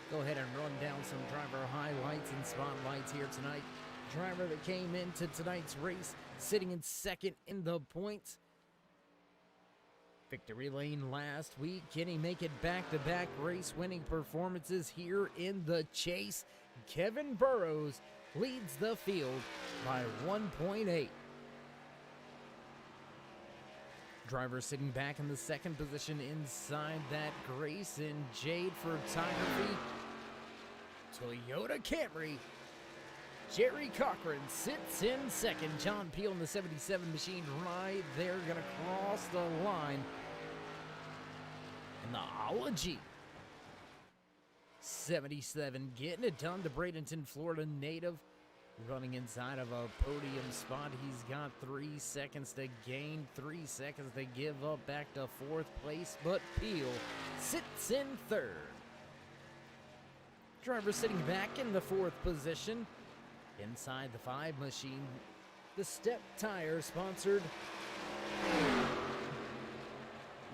Go ahead and run down some driver highlights and spotlights here tonight. Driver that came into tonight's race sitting in second in the points. Victory lane last week. Can he make it back-to-back race-winning performances here in the chase? Kevin Burrows leads the field by 1.8. Driver sitting back in the second position inside that Grayson Jade photography. Toyota Camry. Jerry Cochran sits in second. John Peel in the 77 machine right there, gonna cross the line. And the Ology 77 getting it done. The Bradenton, Florida native running inside of a podium spot. He's got 3 seconds to gain, 3 seconds to give up back to 4th place, but Peel sits in 3rd. Driver sitting back in the 4th position. Inside the 5 machine, the Step Tire sponsored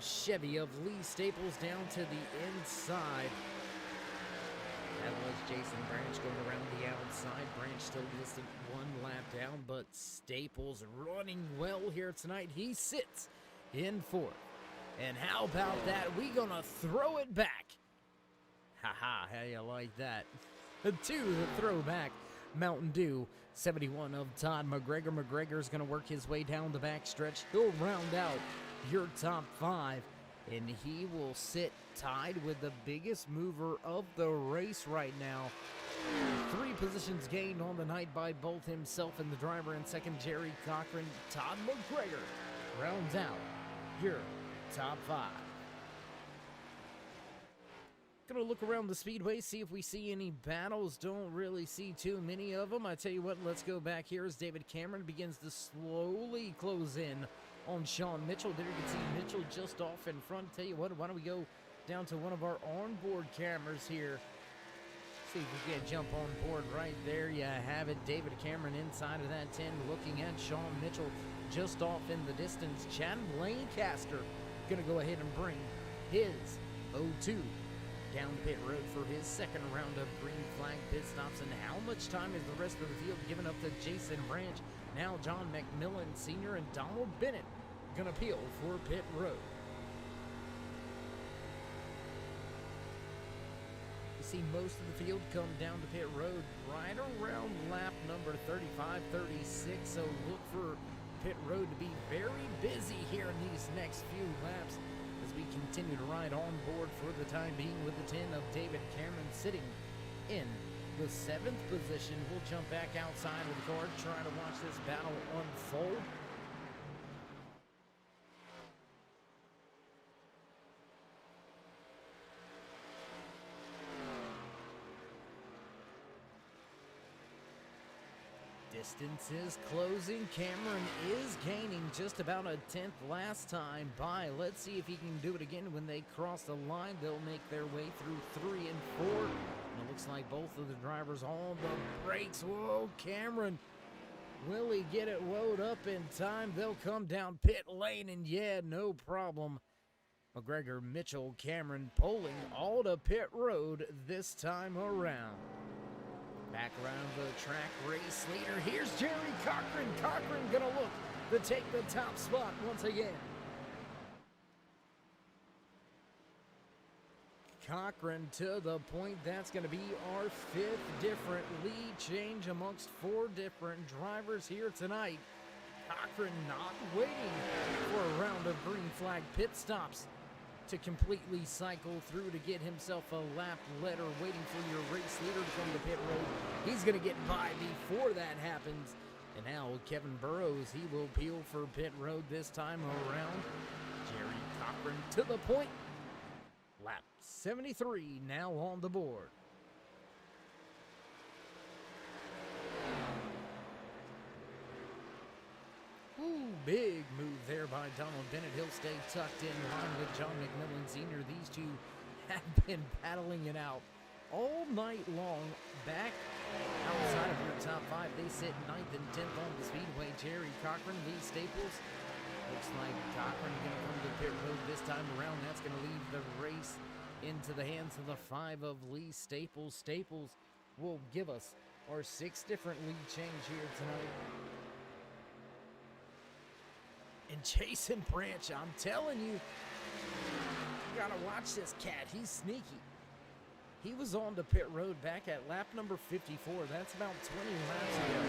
Chevy of Lee Staples down to the inside. That was Jason Branch going around the outside. Branch still distant 1 lap down, but Staples running well here tonight. He sits in 4th. And how about that? We gonna throw it back. Haha, how you like that? To the throwback. Mountain Dew 71 of Todd McGregor. McGregor's gonna work his way down the back stretch. He'll round out your top 5. And he will sit tied with the biggest mover of the race right now. 3 positions gained on the night by both himself and the driver in second, Jerry Cochran. Todd McGregor rounds out your top 5. Gonna look around the speedway, see if we see any battles. Don't really see too many of them. I tell you what, let's go back here as David Cameron begins to slowly close in on Sean Mitchell. There you can see Mitchell just off in front. Tell you what, why don't we go down to one of our onboard cameras here. See if we can jump on board right there. You have it. David Cameron inside of that 10 looking at Sean Mitchell just off in the distance. Chad Lancaster gonna go ahead and bring his 02 down the pit road for his second round of green flag pit stops. And how much time is the rest of the field given up to Jason Branch? Now John McMillan Sr. and Donald Bennett gonna peel for pit road. You see most of the field come down to pit road right around lap number 35, 36. So look for pit road to be very busy here in these next few laps as we continue to ride on board for the time being with the 10 of David Cameron sitting in the 7th position. We'll jump back outside of the car, try to watch this battle unfold. Distance is closing. Cameron is gaining just about a 10th last time by. Let's see if he can do it again when they cross the line. They'll make their way through 3 and 4. And it looks like both of the drivers on the brakes. Whoa, Cameron. Will he get it woed up in time? They'll come down pit lane, and yeah, no problem. McGregor, Mitchell, Cameron pulling all to pit road this time around. Back around the track, race leader. Here's Jerry Cochran. Cochran gonna look to take the top spot once again. Cochran to the point. That's going to be our 5th different lead change amongst 4 different drivers here tonight. Cochran not waiting for a round of green flag pit stops to completely cycle through to get himself a lap letter, waiting for your race leader to come to pit road. He's going to get by before that happens. And now Kevin Burrows, he will peel for pit road this time around. Jerry Cochran to the point. Lap 73 now on the board. Ooh, big move there by Donald Bennett. He'll stay tucked in line with John McMillan Sr. These two have been battling it out all night long. Back outside of your top 5, they sit 9th and 10th on the speedway. Jerry Cochran, Lee Staples. Looks like Cochran going to come to pit road this time around. That's going to leave the race into the hands of the 5 of Lee Staples. Staples will give us our 6th different lead change here tonight. And Jason Branch, I'm telling you, you gotta watch this cat. He's sneaky. He was on the pit road back at lap number 54. That's about 20 laps ago.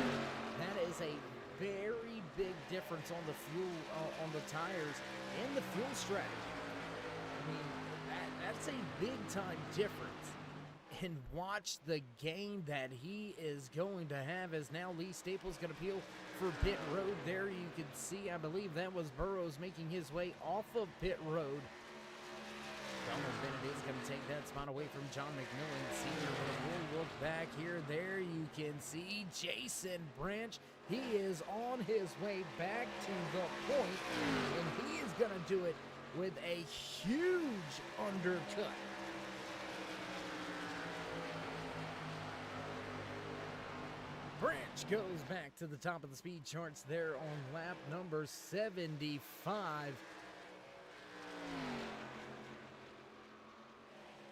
That is a very big difference on the fuel, on the tires, and the fuel strategy. I mean, that's a big-time difference. And watch the gain that he is going to have as now Lee Staples going to peel for pit road. There you can see, I believe that was Burrows making his way off of pit road. Donald Bennett is going to take that spot away from John McMillan Sr. We'll look back here. There you can see Jason Branch. He is on his way back to the point, and he is going to do it with a huge undercut. Branch goes back to the top of the speed charts there on lap number 75.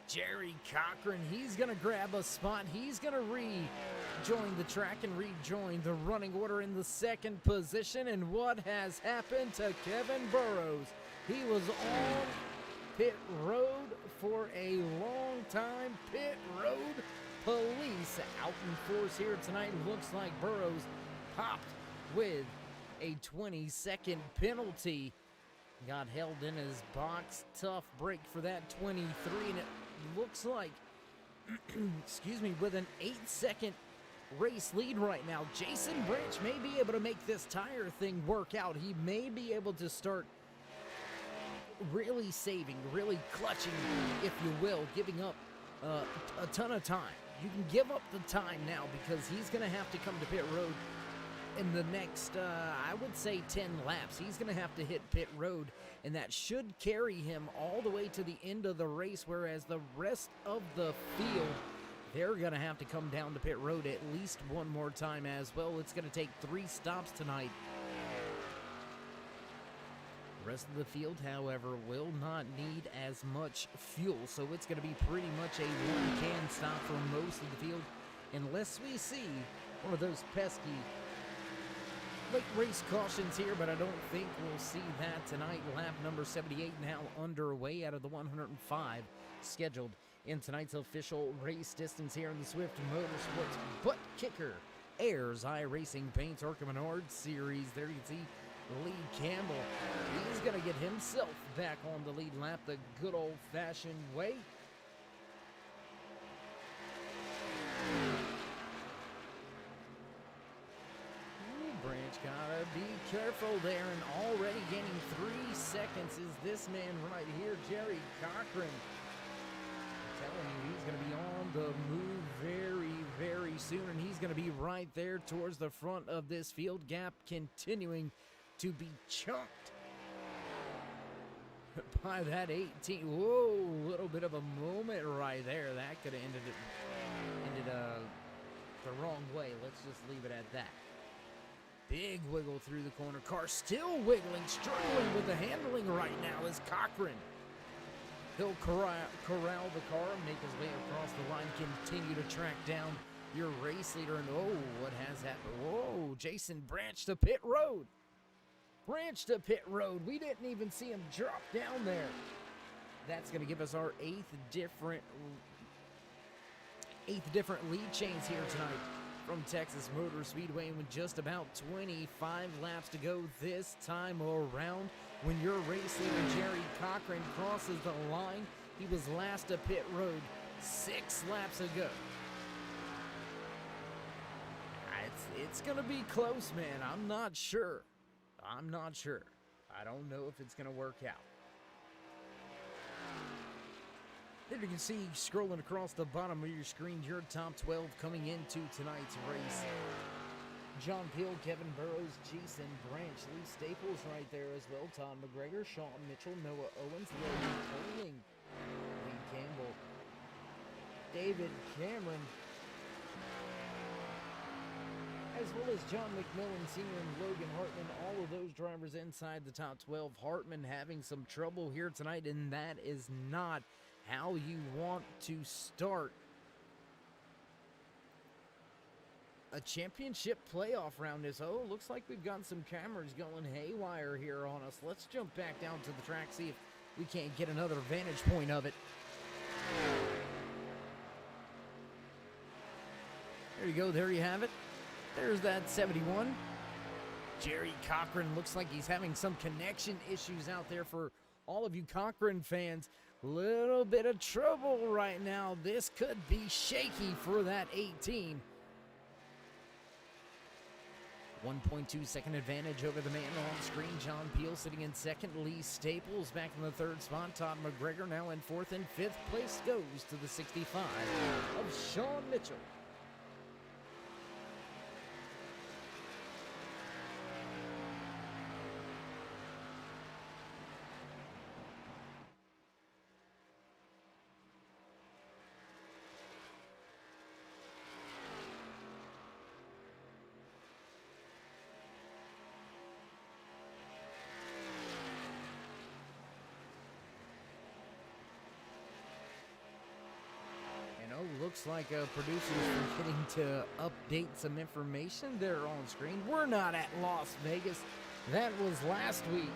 Jerry Cochran, he's going to grab a spot. He's going to rejoin the track and rejoin the running order in the second position. And what has happened to Kevin Burrows? He was on pit road for a long time. Pit road police out in force here tonight. Looks like Burrows popped with a 20-second penalty. Got held in his box. Tough break for that 23, and it looks like, excuse me, with an 8-second race lead right now. Jason Branch may be able to make this tire thing work out. He may be able to start really saving, really clutching, if you will, giving up a ton of time. You can give up the time now because he's going to have to come to pit road in the next, I would say 10 laps. He's going to have to hit pit road, and that should carry him all the way to the end of the race, whereas the rest of the field, they're going to have to come down to pit road at least one more time as well. It's going to take 3 stops tonight. The rest of the field, however, will not need as much fuel, so it's going to be pretty much a one-can stop for most of the field, unless we see one of those pesky late race cautions here, but I don't think we'll see that tonight. Lap number 78 now underway out of the 105 scheduled in tonight's official race distance here in the Swift Motorsports Butt Kicker Ayers iRacing Paints ARCA Menard Series. There you can see Lee Campbell. He's going to get himself back on the lead lap the good old-fashioned way. Branch gotta be careful there, and already gaining 3 seconds is this man right here, Jerry Cochran. I'm telling you, he's gonna be on the move very, very soon, and he's gonna be right there towards the front of this field gap, continuing to be chunked by that 18. Whoa, little bit of a moment right there. That could have ended the wrong way. Let's just leave it at that. Big wiggle through the corner. Car still wiggling, struggling with the handling right now is Cochran. He'll corral the car, make his way across the line, continue to track down your race leader. And oh, what has happened? Whoa, Jason Branch to pit road. Branch to pit road. We didn't even see him drop down there. That's going to give us our eighth different lead change here tonight from Texas Motor Speedway, with just about 25 laps to go this time around. When your race leader Jerry Cochran crosses the line, he was last to pit road 6 laps ago. It's gonna be close, man. I'm not sure. I don't know if it's gonna work out. There you can see, scrolling across the bottom of your screen, your top 12 coming into tonight's race. John Peel, Kevin Burrows, Jason Branch, Lee Staples right there as well. Todd McGregor, Sean Mitchell, Noah Owens, Logan Poling, Lee Campbell, David Cameron, as well as John McMillan Sr. and Logan Hartman. All of those drivers inside the top 12. Hartman having some trouble here tonight, and that is not how you want to start a championship playoff round. Looks like we've got some cameras going haywire here on us. Let's jump back down to the track, see if we can't get another vantage point of it. There you go, there you have it. There's that 71. Jerry Cochran looks like he's having some connection issues out there. For all of you Cochran fans, little bit of trouble right now. This could be shaky for that 18. 1.2 second advantage over the man on screen. John Peel sitting in second. Lee Staples back in the third spot. Todd McGregor now in fourth, and fifth place goes to the 65 of Sean Mitchell. Looks like producers are getting to update some information there on screen. We're not at Las Vegas. That was last week.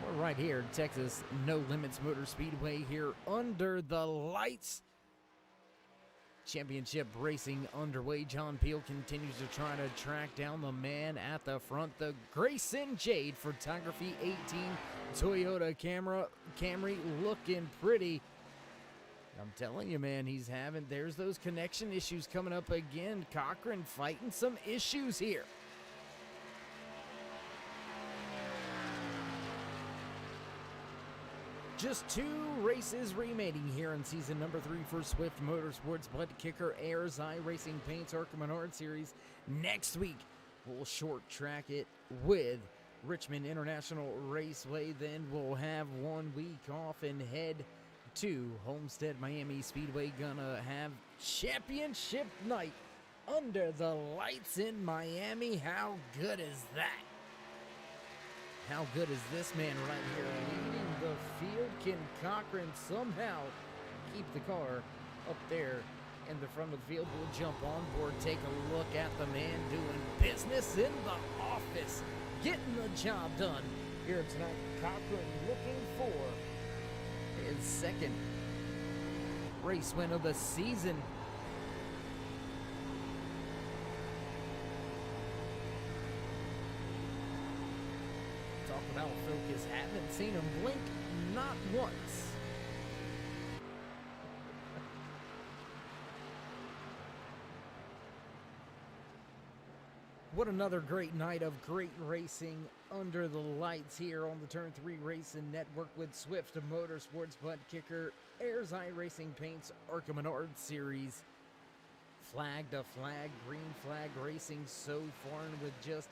We're right here at Texas No Limits Motor Speedway here under the lights. Championship racing underway. John Peel continues to try to track down the man at the front. The Grayson Jade Photography 18 Toyota Camry looking pretty. I'm telling you, man, there's those connection issues coming up again. Cochran fighting some issues here. Just 2 races remaining here in season number 3 for Swift Motorsports. BUTTKICKER Ayer's iRacing Paints ARCA Menard Series. Next week, we'll short track it with Richmond International Raceway. Then we'll have 1 week off and head to Homestead Miami Speedway. Gonna have championship night under the lights in Miami. How good is that? How good is this man right here leading the field? Can Cochran somehow keep the car up there in the front of the field? We'll jump on board, take a look at the man doing business in the office, getting the job done here tonight. Cochran looking for his second race win of the season. Talk about focus. Haven't seen him blink not once. What another great night of great racing under the lights here on the Turn 3 Racing Network with Swift Motorsports, BUTTKICKER, Ayer's iRacing Paints ARCA Menard Series. Flag to flag, green flag racing so far, and with just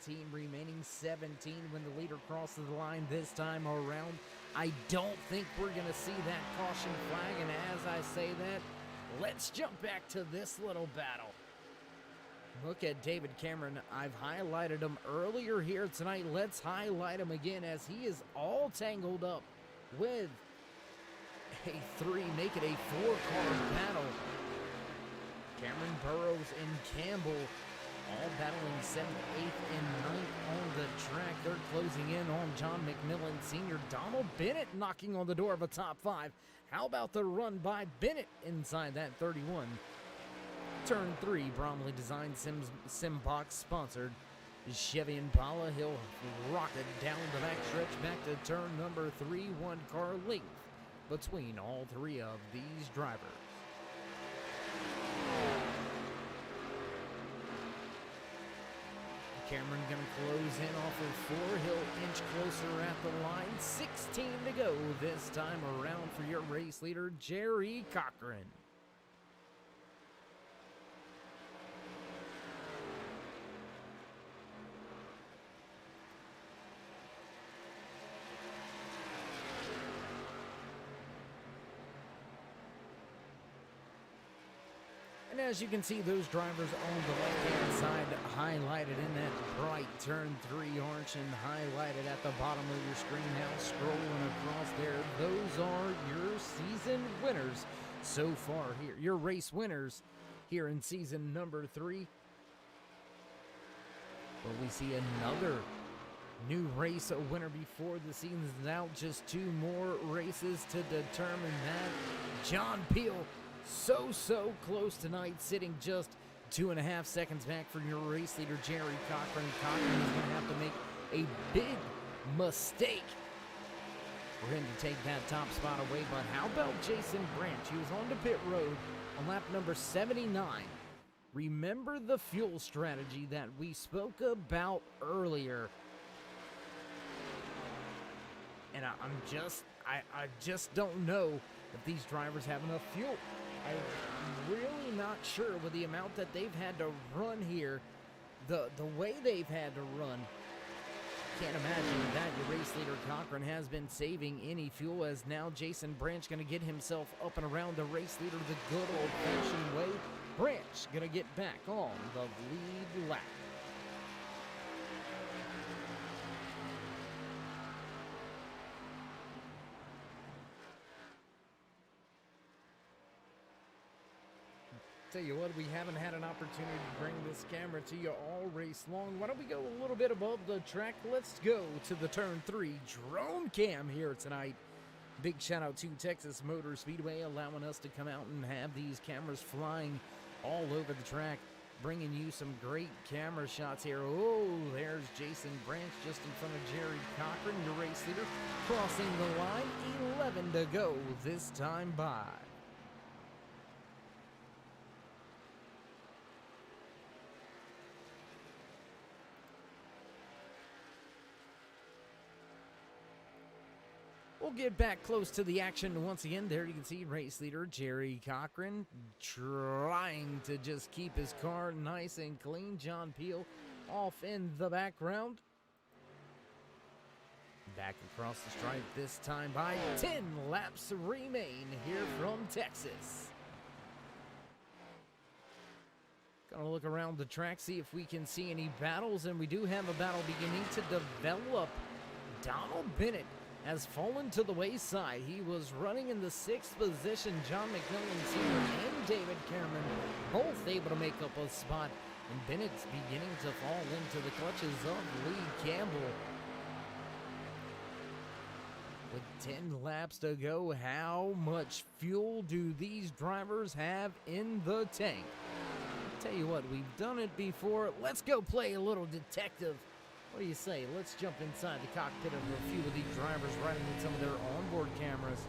18 remaining, 17 when the leader crosses the line this time around. I don't think we're going to see that caution flag, and as I say that, let's jump back to this little battle. Look at David Cameron. I've highlighted him earlier here tonight. Let's highlight him again as he is all tangled up with a 3, make it a 4-car battle. Cameron, Burrows, and Campbell all battling 7th, 8th, and 9th on the track. They're closing in on John McMillan Sr. Donald Bennett knocking on the door of a top 5. How about the run by Bennett inside that 31? Turn 3, Bromley Design Simbox sponsored Chevy Impala. He'll rock it down the backstretch back to turn number 3. 1-car length between all 3 of these drivers. Cameron gonna close in off of 4. He'll inch closer at the line. 16 to go this time around for your race leader, Jerry Cochran. And as you can see, those drivers on the left-hand side highlighted in that bright turn 3 orange and highlighted at the bottom of your screen. Now scrolling across there, those are your season winners so far here. Your race winners here in season number 3. But we see another new race winner before the season's out. Just 2 more races to determine that. John Peel so close tonight, sitting just 2.5 seconds back for your race leader, Jerry Cochran. Cochran is going to have to make a big mistake for him to take that top spot away. But how about Jason Branch? He was on to pit road on lap number 79. remember the fuel strategy that we spoke about earlier. And I just don't know if these drivers have enough fuel. I'm really not sure with the amount that they've had to run here, the way they've had to run. Can't imagine that your race leader Cochran has been saving any fuel, as now Jason Branch going to get himself up and around the race leader the good old-fashioned way. Branch going to get back on the lead lap. Tell you what, we haven't had an opportunity to bring this camera to you all race long. Why don't we go a little bit above the track? Let's go to the turn 3 drone cam here tonight. Big shout out to Texas Motor Speedway allowing us to come out and have these cameras flying all over the track, bringing you some great camera shots here. Oh, there's Jason Branch just in front of Jerry Cochran, your race leader, crossing the line. 11 to go this time by. We'll get back close to the action once again. There you can see race leader Jerry Cochran trying to just keep his car nice and clean. John Peel off in the background. Back across the stripe this time by 10 laps remain here from Texas. Gonna look around the track, see if we can see any battles, and we do have a battle beginning to develop. Donald Bennett has fallen to the wayside. He was running in the 6th position. John McMillan Sr. and David Cameron both able to make up a spot. And Bennett's beginning to fall into the clutches of Lee Campbell. With 10 laps to go, how much fuel do these drivers have in the tank? Tell you what, we've done it before. Let's go play a little detective. What do you say? Let's jump inside the cockpit of a few of these drivers running with some of their onboard cameras.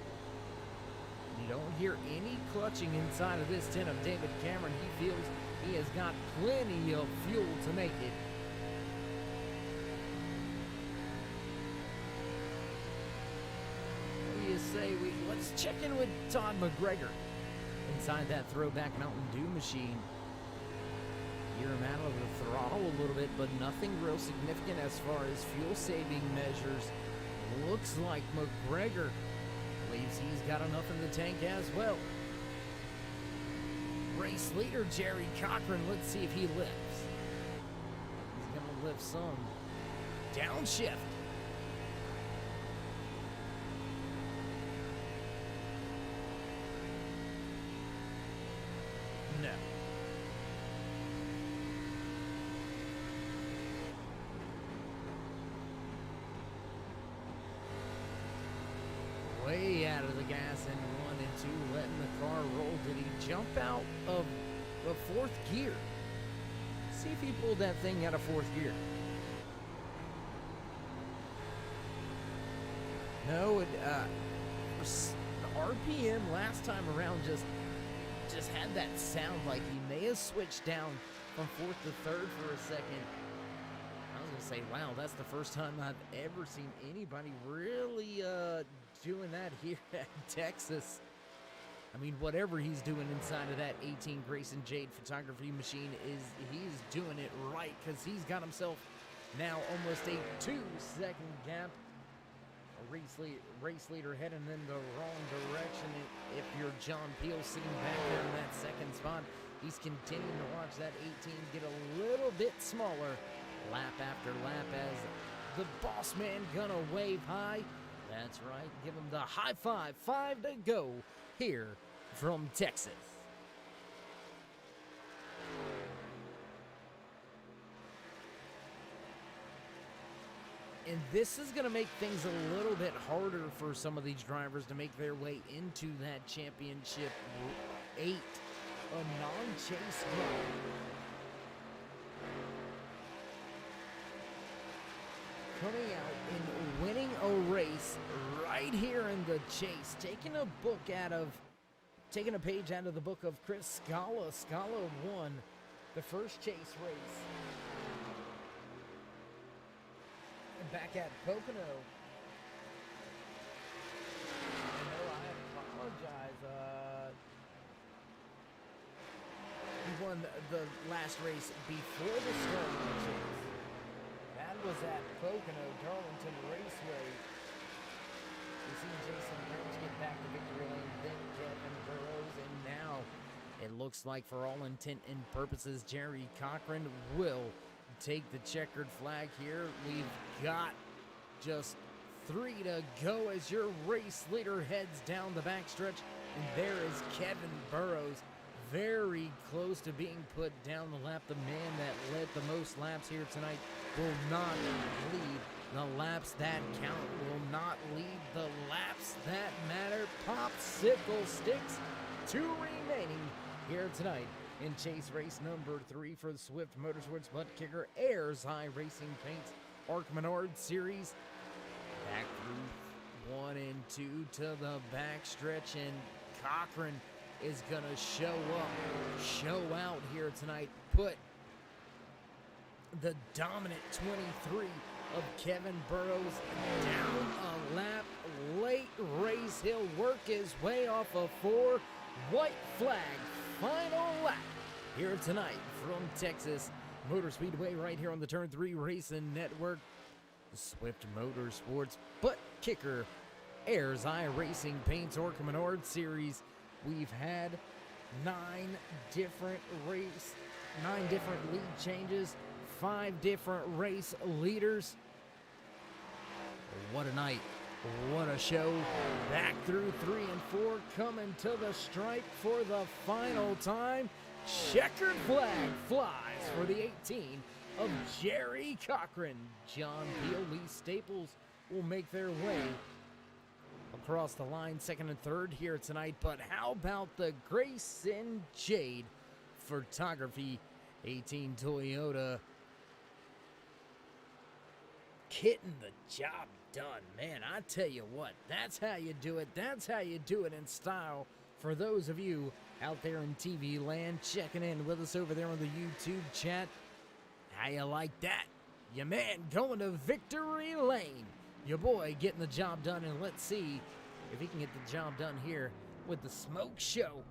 You don't hear any clutching inside of this tent of David Cameron. He feels he has got plenty of fuel to make it. What do you say? Let's check in with Todd McGregor inside that throwback Mountain Dew machine. Hear him out of the throttle a little bit, but nothing real significant as far as fuel saving measures. Looks like McGregor believes he's got enough in the tank as well. Race leader Jerry Cochran, let's see if he lifts. He's gonna lift some. Downshift. No. Way out of the gas in 1 and 2, letting the car roll. Did he jump out of the 4th gear? See if he pulled that thing out of 4th gear. No, the RPM last time around just had that sound like he may have switched down from 4th to 3rd for a second. I was gonna say, wow, that's the first time I've ever seen anybody really doing that here at Texas. I mean, whatever he's doing inside of that 18 Grayson Jade photography machine he's doing it right, because he's got himself now almost a 2-second gap. A race leader heading in the wrong direction. If you're John Peel sitting back there in that 2nd spot, he's continuing to watch that 18 get a little bit smaller lap after lap as the boss man gonna wave high. That's right, give him the high five. 5 to go here from Texas. And this is going to make things a little bit harder for some of these drivers to make their way into that championship 8, a non-chase run. Coming out and winning a race right here in the chase, taking a page out of the book of Chris Scala. Scala won the first chase race. And back at Pocono. No, I apologize. He won the last race before the start of the chase. That was at Pocono, Darlington Raceway. We see Jason Burns get back to victory lane, then Kevin Burrows, and now it looks like for all intent and purposes, Jerry Cochran will take the checkered flag here. We've got just 3 to go as your race leader heads down the backstretch, and there is Kevin Burrows, very close to being put down the lap. The man that led the most laps here tonight will not lead the laps that count, will not lead the laps that matter. Popsicle sticks, 2 remaining here tonight in chase race number 3 for the Swift Motorsports Butt Kicker Ayers iRacing Paints ARCA Menard Series. Back through 1 and 2 to the backstretch, and Cochran is gonna show up, show out here tonight, put the dominant 23 of Kevin Burrows down a lap late race. He'll work his way off a 4. White flag, final lap here tonight from Texas Motor Speedway, right here on the Turn 3 Racing Network. The Swift Motorsports Butt Kicker Ayers iRacing Paints ARCA Menard Series. We've had 9 different lead changes, 5 different race leaders. What a night. What a show. Back through 3 and 4, coming to the stripe for the final time. Checkered flag flies for the 18 of Jerry Cochran. John Beal, Lee Staples will make their way across the line, 2nd and 3rd here tonight. But how about the Grayson Jade Photography 18 Toyota getting the job done? Man, I tell you what, that's how you do it. That's how you do it in style. For those of you out there in TV land checking in with us over there on the YouTube chat, how you like that? Your man going to victory lane. Your boy getting the job done, and let's see if he can get the job done here with the smoke show.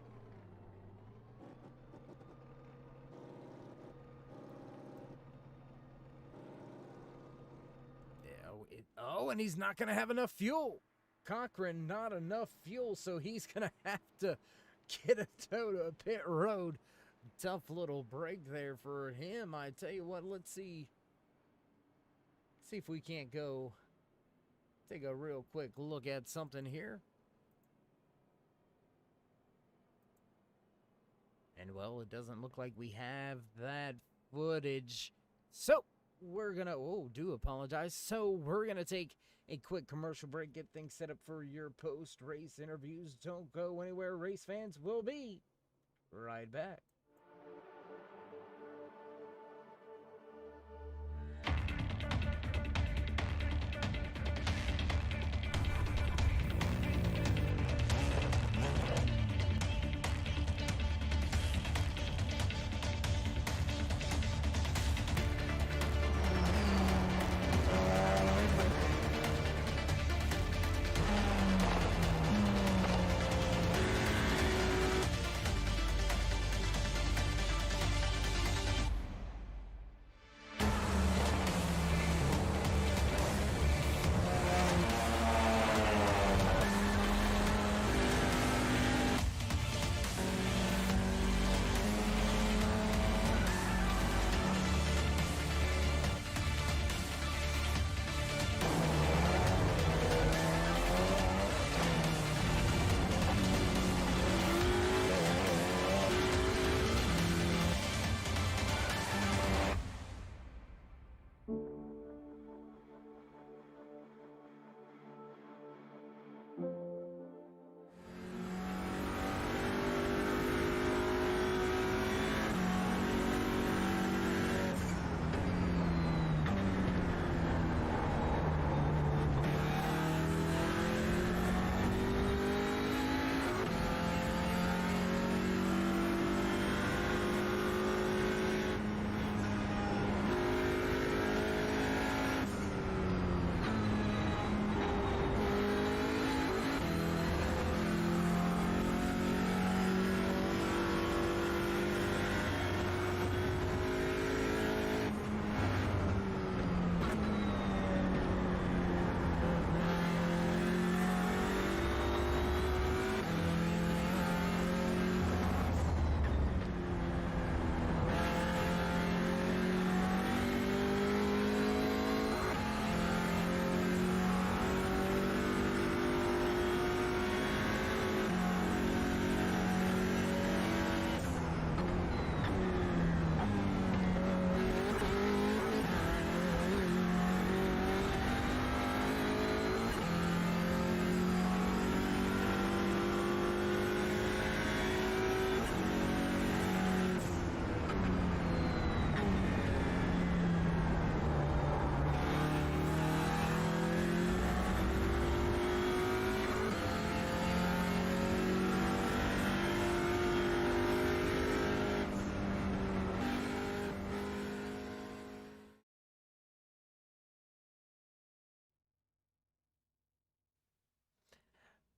Oh, and he's not going to have enough fuel. Cochran, not enough fuel, so he's going to have to get a tow to a pit road. Tough little break there for him. I tell you what, let's see if we can't go take a real quick look at something here. And, well, it doesn't look like we have that footage. So we're going to, do apologize. So we're going to take a quick commercial break, get things set up for your post-race interviews. Don't go anywhere, race fans. We'll be right back.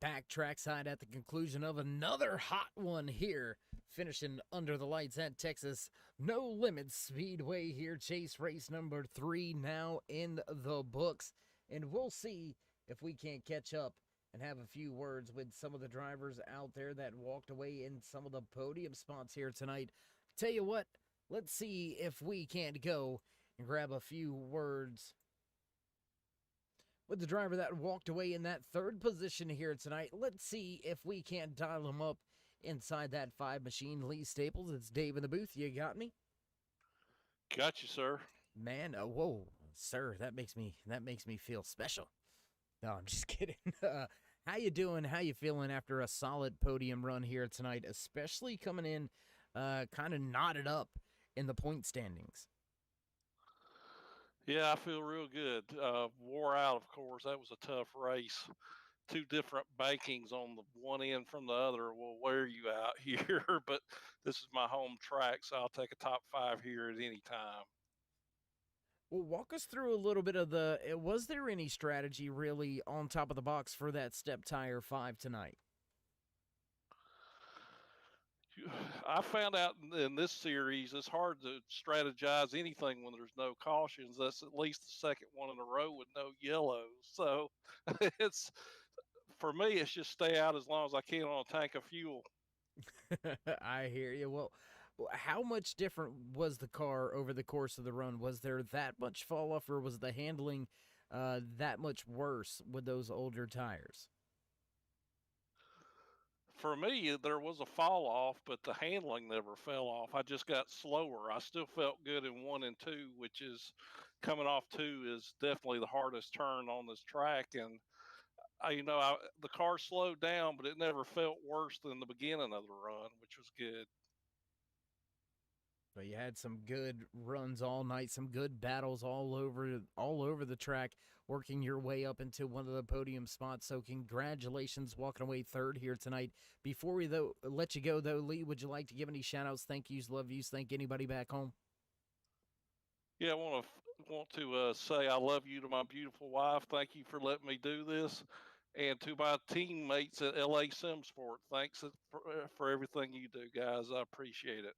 Back trackside at the conclusion of another hot one here, finishing under the lights at Texas No Limit Speedway here. Chase race number 3 now in the books, and we'll see if we can't catch up and have a few words with some of the drivers out there that walked away in some of the podium spots here tonight. Tell you what, let's see if we can't go and grab a few words with the driver that walked away in that third position here tonight. Let's see if we can't dial him up inside that 5 machine. Lee Staples, it's Dave in the booth. You got me? Got you, sir. Man, whoa, sir, that makes me feel special. No, I'm just kidding. How you doing? How you feeling after a solid podium run here tonight, especially coming in kind of knotted up in the point standings? Yeah, I feel real good. Wore out, of course. That was a tough race. 2 different bankings on the one end from the other will wear you out here, but this is my home track, so I'll take a top 5 here at any time. Well, walk us through a little bit of was there any strategy really on top of the box for that step tire 5 tonight? I found out in this series it's hard to strategize anything when there's no cautions. That's at least the second one in a row with no yellows. So it's for me, it's just stay out as long as I can on a tank of fuel. I hear you. Well, how much different was the car over the course of the run? Was there that much fall off, or was the handling that much worse with those older tires? For me, there was a fall off, but the handling never fell off. I just got slower. I still felt good in 1 and 2, which is coming off 2 is definitely the hardest turn on this track. And the car slowed down, but it never felt worse than the beginning of the run, which was good. But you had some good runs all night, some good battles all over the track, working your way up into one of the podium spots. So congratulations, walking away third here tonight. Before we let you go though, Lee, would you like to give any shout outs, thank yous, love yous, thank anybody back home? Yeah, I want to say I love you to my beautiful wife. Thank you for letting me do this. And to my teammates at LA Sim Sport, thanks for everything you do, guys. I appreciate it.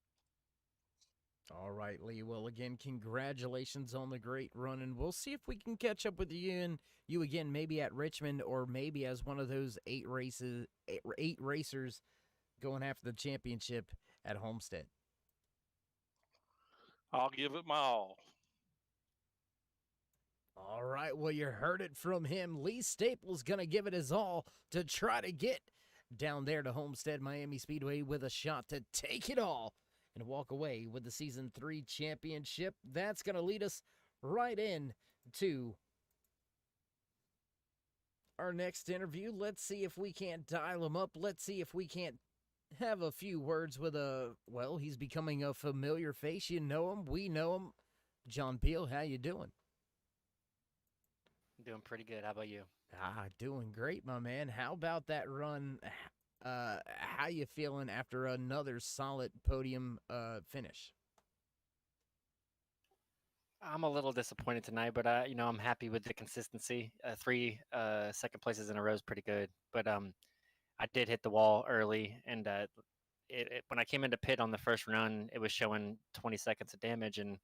All right, Lee. Well, again, congratulations on the great run, and we'll see if we can catch up with you again, maybe at Richmond, or maybe as one of those eight racers going after the championship at Homestead. I'll give it my all. All right, well, you heard it from him. Lee Staples going to give it his all to try to get down there to Homestead Miami Speedway with a shot to take it all and walk away with the Season 3 championship. That's going to lead us right in to our next interview. Let's see if we can't dial him up. Let's see if we can't have a few words with he's becoming a familiar face. You know him. We know him. John Peel, how you doing? Doing pretty good. How about you? Doing great, my man. How about that run? How you feeling after another solid podium finish? I'm a little disappointed tonight, but I'm happy with the consistency. 3 second places in a row is pretty good. But I did hit the wall early, and when I came into pit on the first run, it was showing 20 seconds of damage, and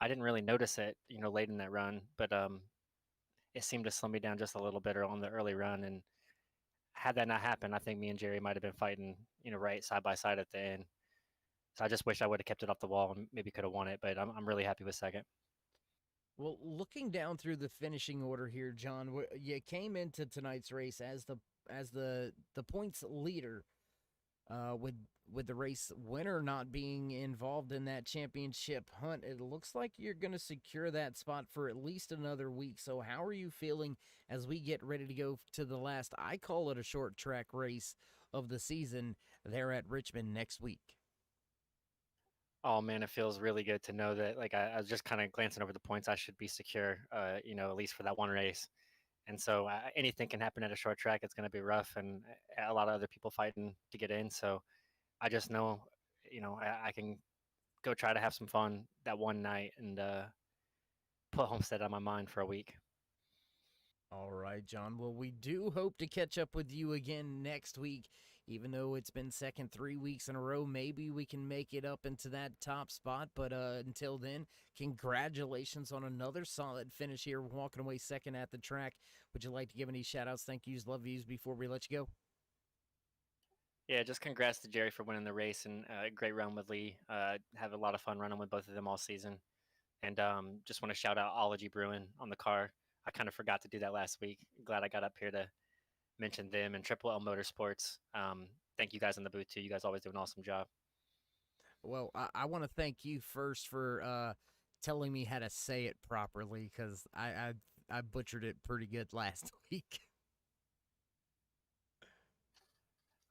I didn't really notice it, late in that run. But it seemed to slow me down just a little bit on the early run, and had that not happened, I think me and Jerry might have been fighting, right side by side at the end. So I just wish I would have kept it off the wall and maybe could have won it, but I'm really happy with second. Well, looking down through the finishing order here, John, you came into tonight's race as the points leader, with the race winner not being involved in that championship hunt. It looks like you're going to secure that spot for at least another week. So how are you feeling as we get ready to go to the last, I call it a short track race of the season, there at Richmond next week? Oh man, it feels really good to know that, I was just kind of glancing over the points. I should be secure, at least for that one race. And so anything can happen at a short track. It's going to be rough, and a lot of other people fighting to get in. So I just know, I can go try to have some fun that one night and put Homestead on my mind for a week. All right, John. Well, we do hope to catch up with you again next week. Even though it's been second 3 weeks in a row, maybe we can make it up into that top spot. But until then, congratulations on another solid finish here, walking away second at the track. Would you like to give any shout outs, thank yous, love yous before we let you go? Yeah, just congrats to Jerry for winning the race and great run with Lee. Have a lot of fun running with both of them all season. And just want to shout out Ology Brewing on the car. I kind of forgot to do that last week. Glad I got up here to mention them and Triple L Motorsports. Thank you guys in the booth too. You guys always do an awesome job. Well, I want to thank you first for telling me how to say it properly because I butchered it pretty good last week.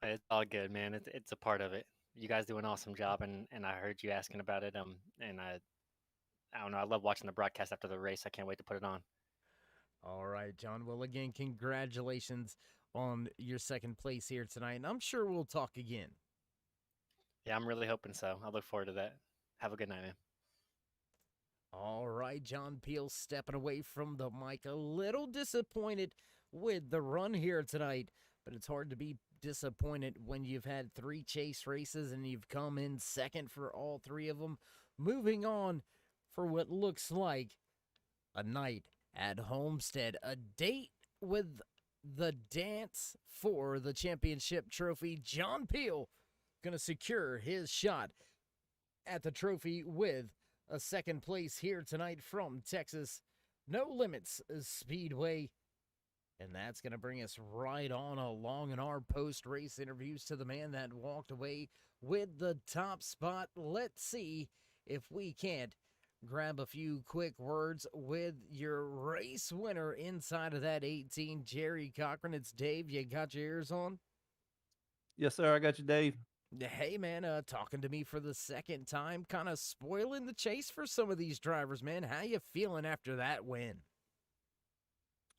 It's all good, man. It's a part of it. You guys do an awesome job, and I heard you asking about it. And I don't know. I love watching the broadcast after the race. I can't wait to put it on. All right, John. Well, again, congratulations on your second place here tonight, and I'm sure we'll talk again. Yeah, I'm really hoping so. I look forward to that. Have a good night, man. All right, John Peel stepping away from the mic, a little disappointed with the run here tonight, but it's hard to be disappointed when you've had 3 chase races and you've come in second for all 3 of them. Moving on for what looks like a night at Homestead, a date with the dance for the championship trophy. John Peel gonna secure his shot at the trophy with a second place here tonight from Texas No Limits Speedway. And that's going to bring us right on along in our post race interviews to the man that walked away with the top spot. Let's see if we can't grab a few quick words with your race winner inside of that 18, Jerry Cochran. It's Dave. You got your ears on? Yes, sir. I got you, Dave. Hey, man, talking to me for the second time, kind of spoiling the chase for some of these drivers, man. How you feeling after that win?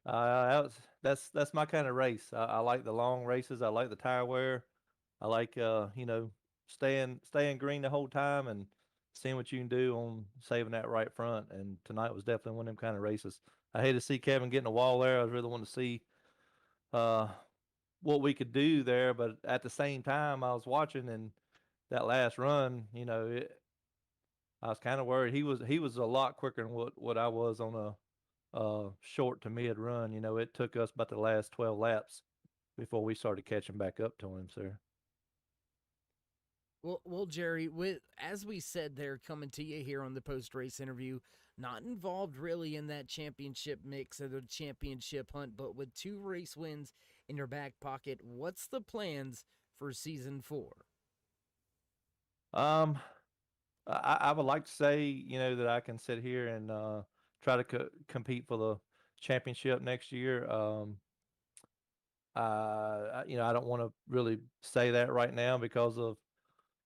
That's my kind of race. I like the long races. I like the tire wear. I like staying green the whole time and seeing what you can do on saving that right front. And tonight was definitely one of them kind of races. I hate to see Kevin getting a wall there. I really want to see uh, what we could do there, but at the same time, I was watching and that last run, I was kind of worried. He was a lot quicker than what I was on a short to mid run. It took us about the last 12 laps before we started catching back up to him, sir. Well, Jerry, as we said, they're coming to you here on the post race interview. Not involved really in that championship mix or the championship hunt, but with 2 race wins in your back pocket, what's the plans for season 4? Um, I would like to say, that I can sit here and try to compete for the championship next year. I don't want to really say that right now because of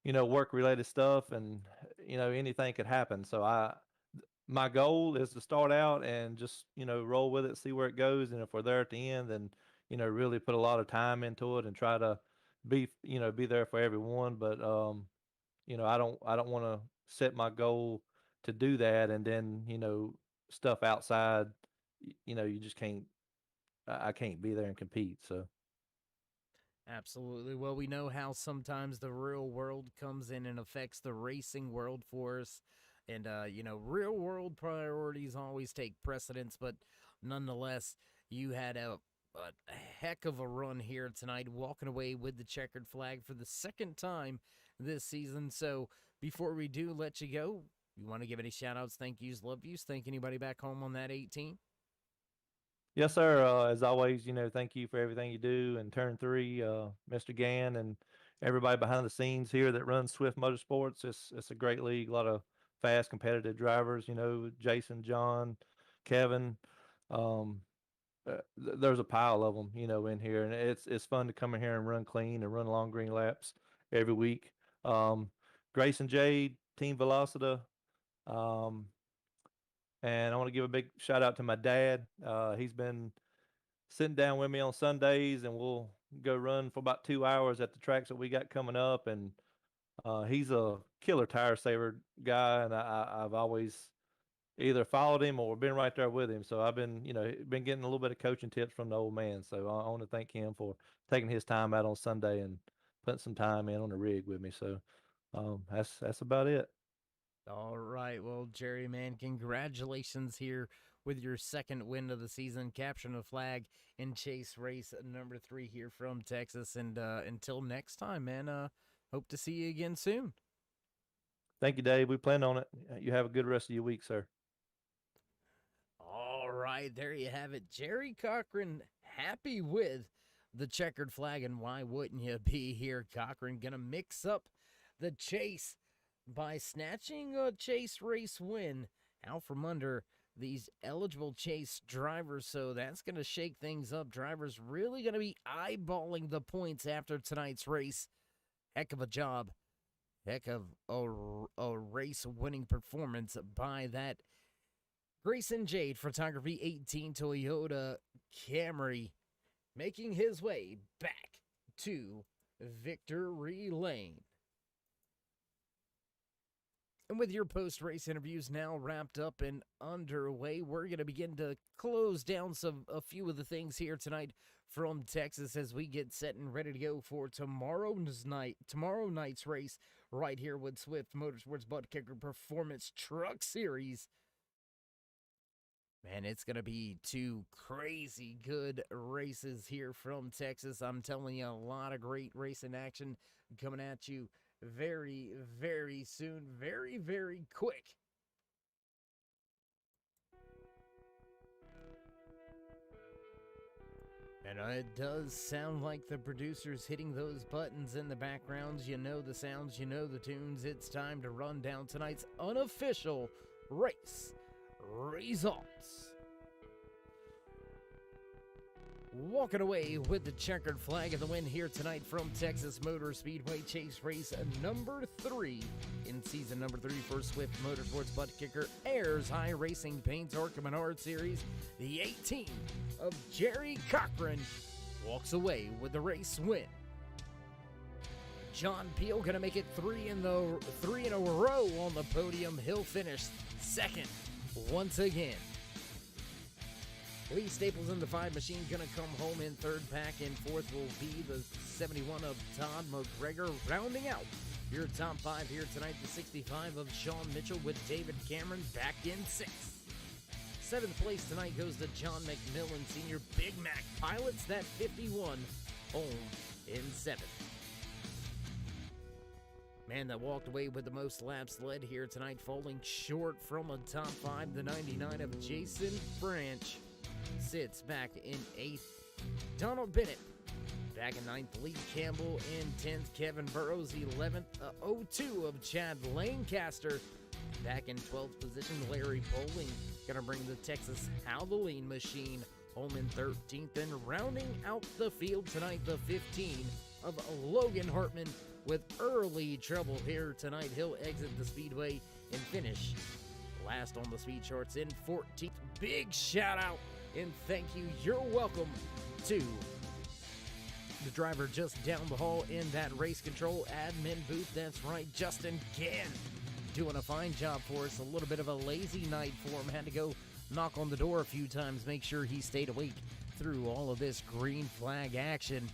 work related stuff and anything could happen. So my goal is to start out and just roll with it, see where it goes, and if we're there at the end, then really put a lot of time into it and try to be there for everyone. But I don't want to set my goal to do that and then stuff outside, you just can't. I can't be there and compete. So. Absolutely. Well, we know how sometimes the real world comes in and affects the racing world for us. And, real world priorities always take precedence. But nonetheless, you had a heck of a run here tonight, walking away with the checkered flag for the second time this season. So before we do let you go, you want to give any shout outs, thank yous, love yous, thank anybody back home on that 18? Yes, sir. As always, thank you for everything you do in turn 3, Mr. Gann and everybody behind the scenes here that runs Swift Motorsports. It's a great league, a lot of fast, competitive drivers. Jason, John, Kevin. There's a pile of them, in here, and it's fun to come in here and run clean and run long green laps every week. Grayson Jade, Team Velocita. Um, and I want to give a big shout out to my dad. He's been sitting down with me on Sundays, and we'll go run for about 2 hours at the tracks that we got coming up. And he's a killer tire saver guy, and I've always either followed him or been right there with him. So I've been, been getting a little bit of coaching tips from the old man. So I want to thank him for taking his time out on Sunday and putting some time in on the rig with me. So that's about it. All right. Well, Jerry, man, congratulations here with your second win of the season, capturing the flag in chase race number 3 here from Texas. And until next time, man, hope to see you again soon. Thank you, Dave. We plan on it. You have a good rest of your week, sir. All right, there you have it. Jerry Cochran happy with the checkered flag, and why wouldn't you be here? Cochran gonna mix up the chase by snatching a chase race win out from under these eligible chase drivers, so that's gonna shake things up. Drivers really gonna be eyeballing the points after tonight's race. Heck of a job. Heck of a race-winning performance by that Grayson Jade Photography 18 Toyota Camry, making his way back to victory lane. And with your post-race interviews now wrapped up and underway, we're going to begin to close down a few of the things here tonight from Texas as we get set and ready to go for tomorrow night's race right here with Swift Motorsports Butt Kicker Performance Truck Series. Man, it's going to be 2 crazy good races here from Texas. I'm telling you, a lot of great racing action coming at you very, very soon. Very, very quick. And it does sound like the producer's hitting those buttons in the backgrounds. You know the sounds, you know the tunes. It's time to run down tonight's unofficial race results. Walking away with the checkered flag of the win here tonight from Texas Motor Speedway Chase Race number 3 in season number 3 for Swift Motorsports Butt Kicker Ayers iRacing Paints ARCA Menard Series. The 18 of Jerry Cochran walks away with the race win. John Peel gonna make it 3 in a row on the podium. He'll finish second once again. Lee Staples in the 5 machine gonna come home in third. Back in fourth will be the 71 of Todd McGregor. Rounding out your top 5 here tonight, the 65 of Sean Mitchell with David Cameron back in 6th. 7th place tonight goes to John McMillan, Senior Big Mac Pilots, that 51 home in 7th. Man that walked away with the most laps led here tonight, falling short from a top 5, the 99 of Jason Branch sits back in 8th. Donald Bennett back in 9th. Lee Campbell in 10th. Kevin Burrows 11th. 02 of Chad Lancaster back in 12th position. Larry Bowling gonna bring the Texas Halloween machine home in 13th. And rounding out the field tonight, the 15 of Logan Hartman with early trouble here tonight. He'll exit the speedway and finish last on the speed charts in 14th. Big shout out and thank you. You're welcome to the driver just down the hall in that race control admin booth. That's right, Justin Gann doing a fine job for us. A little bit of a lazy night for him. Had to go knock on the door a few times, make sure he stayed awake through all of this green flag action.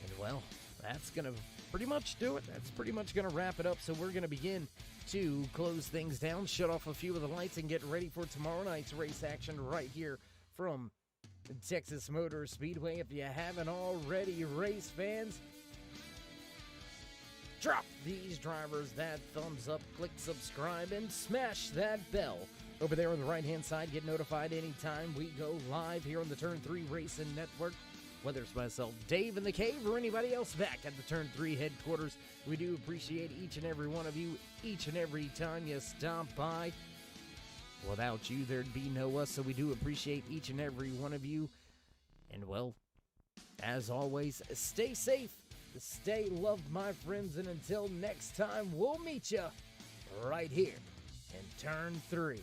And well, that's going to pretty much do it. That's pretty much going to wrap it up. So we're going to begin to close things down, shut off a few of the lights, and get ready for tomorrow night's race action right here from Texas Motor Speedway. If you haven't already, race fans, drop these drivers that thumbs up, click subscribe, and smash that bell over there on the right-hand side. Get notified anytime we go live here on the Turn 3 Racing Network. Whether it's myself, Dave in the Cave, or anybody else back at the Turn 3 headquarters, we do appreciate each and every one of you, each and every time you stop by. Without you, there'd be no us, so we do appreciate each and every one of you. And well, as always, stay safe, stay loved, my friends, and until next time, we'll meet you right here in Turn 3.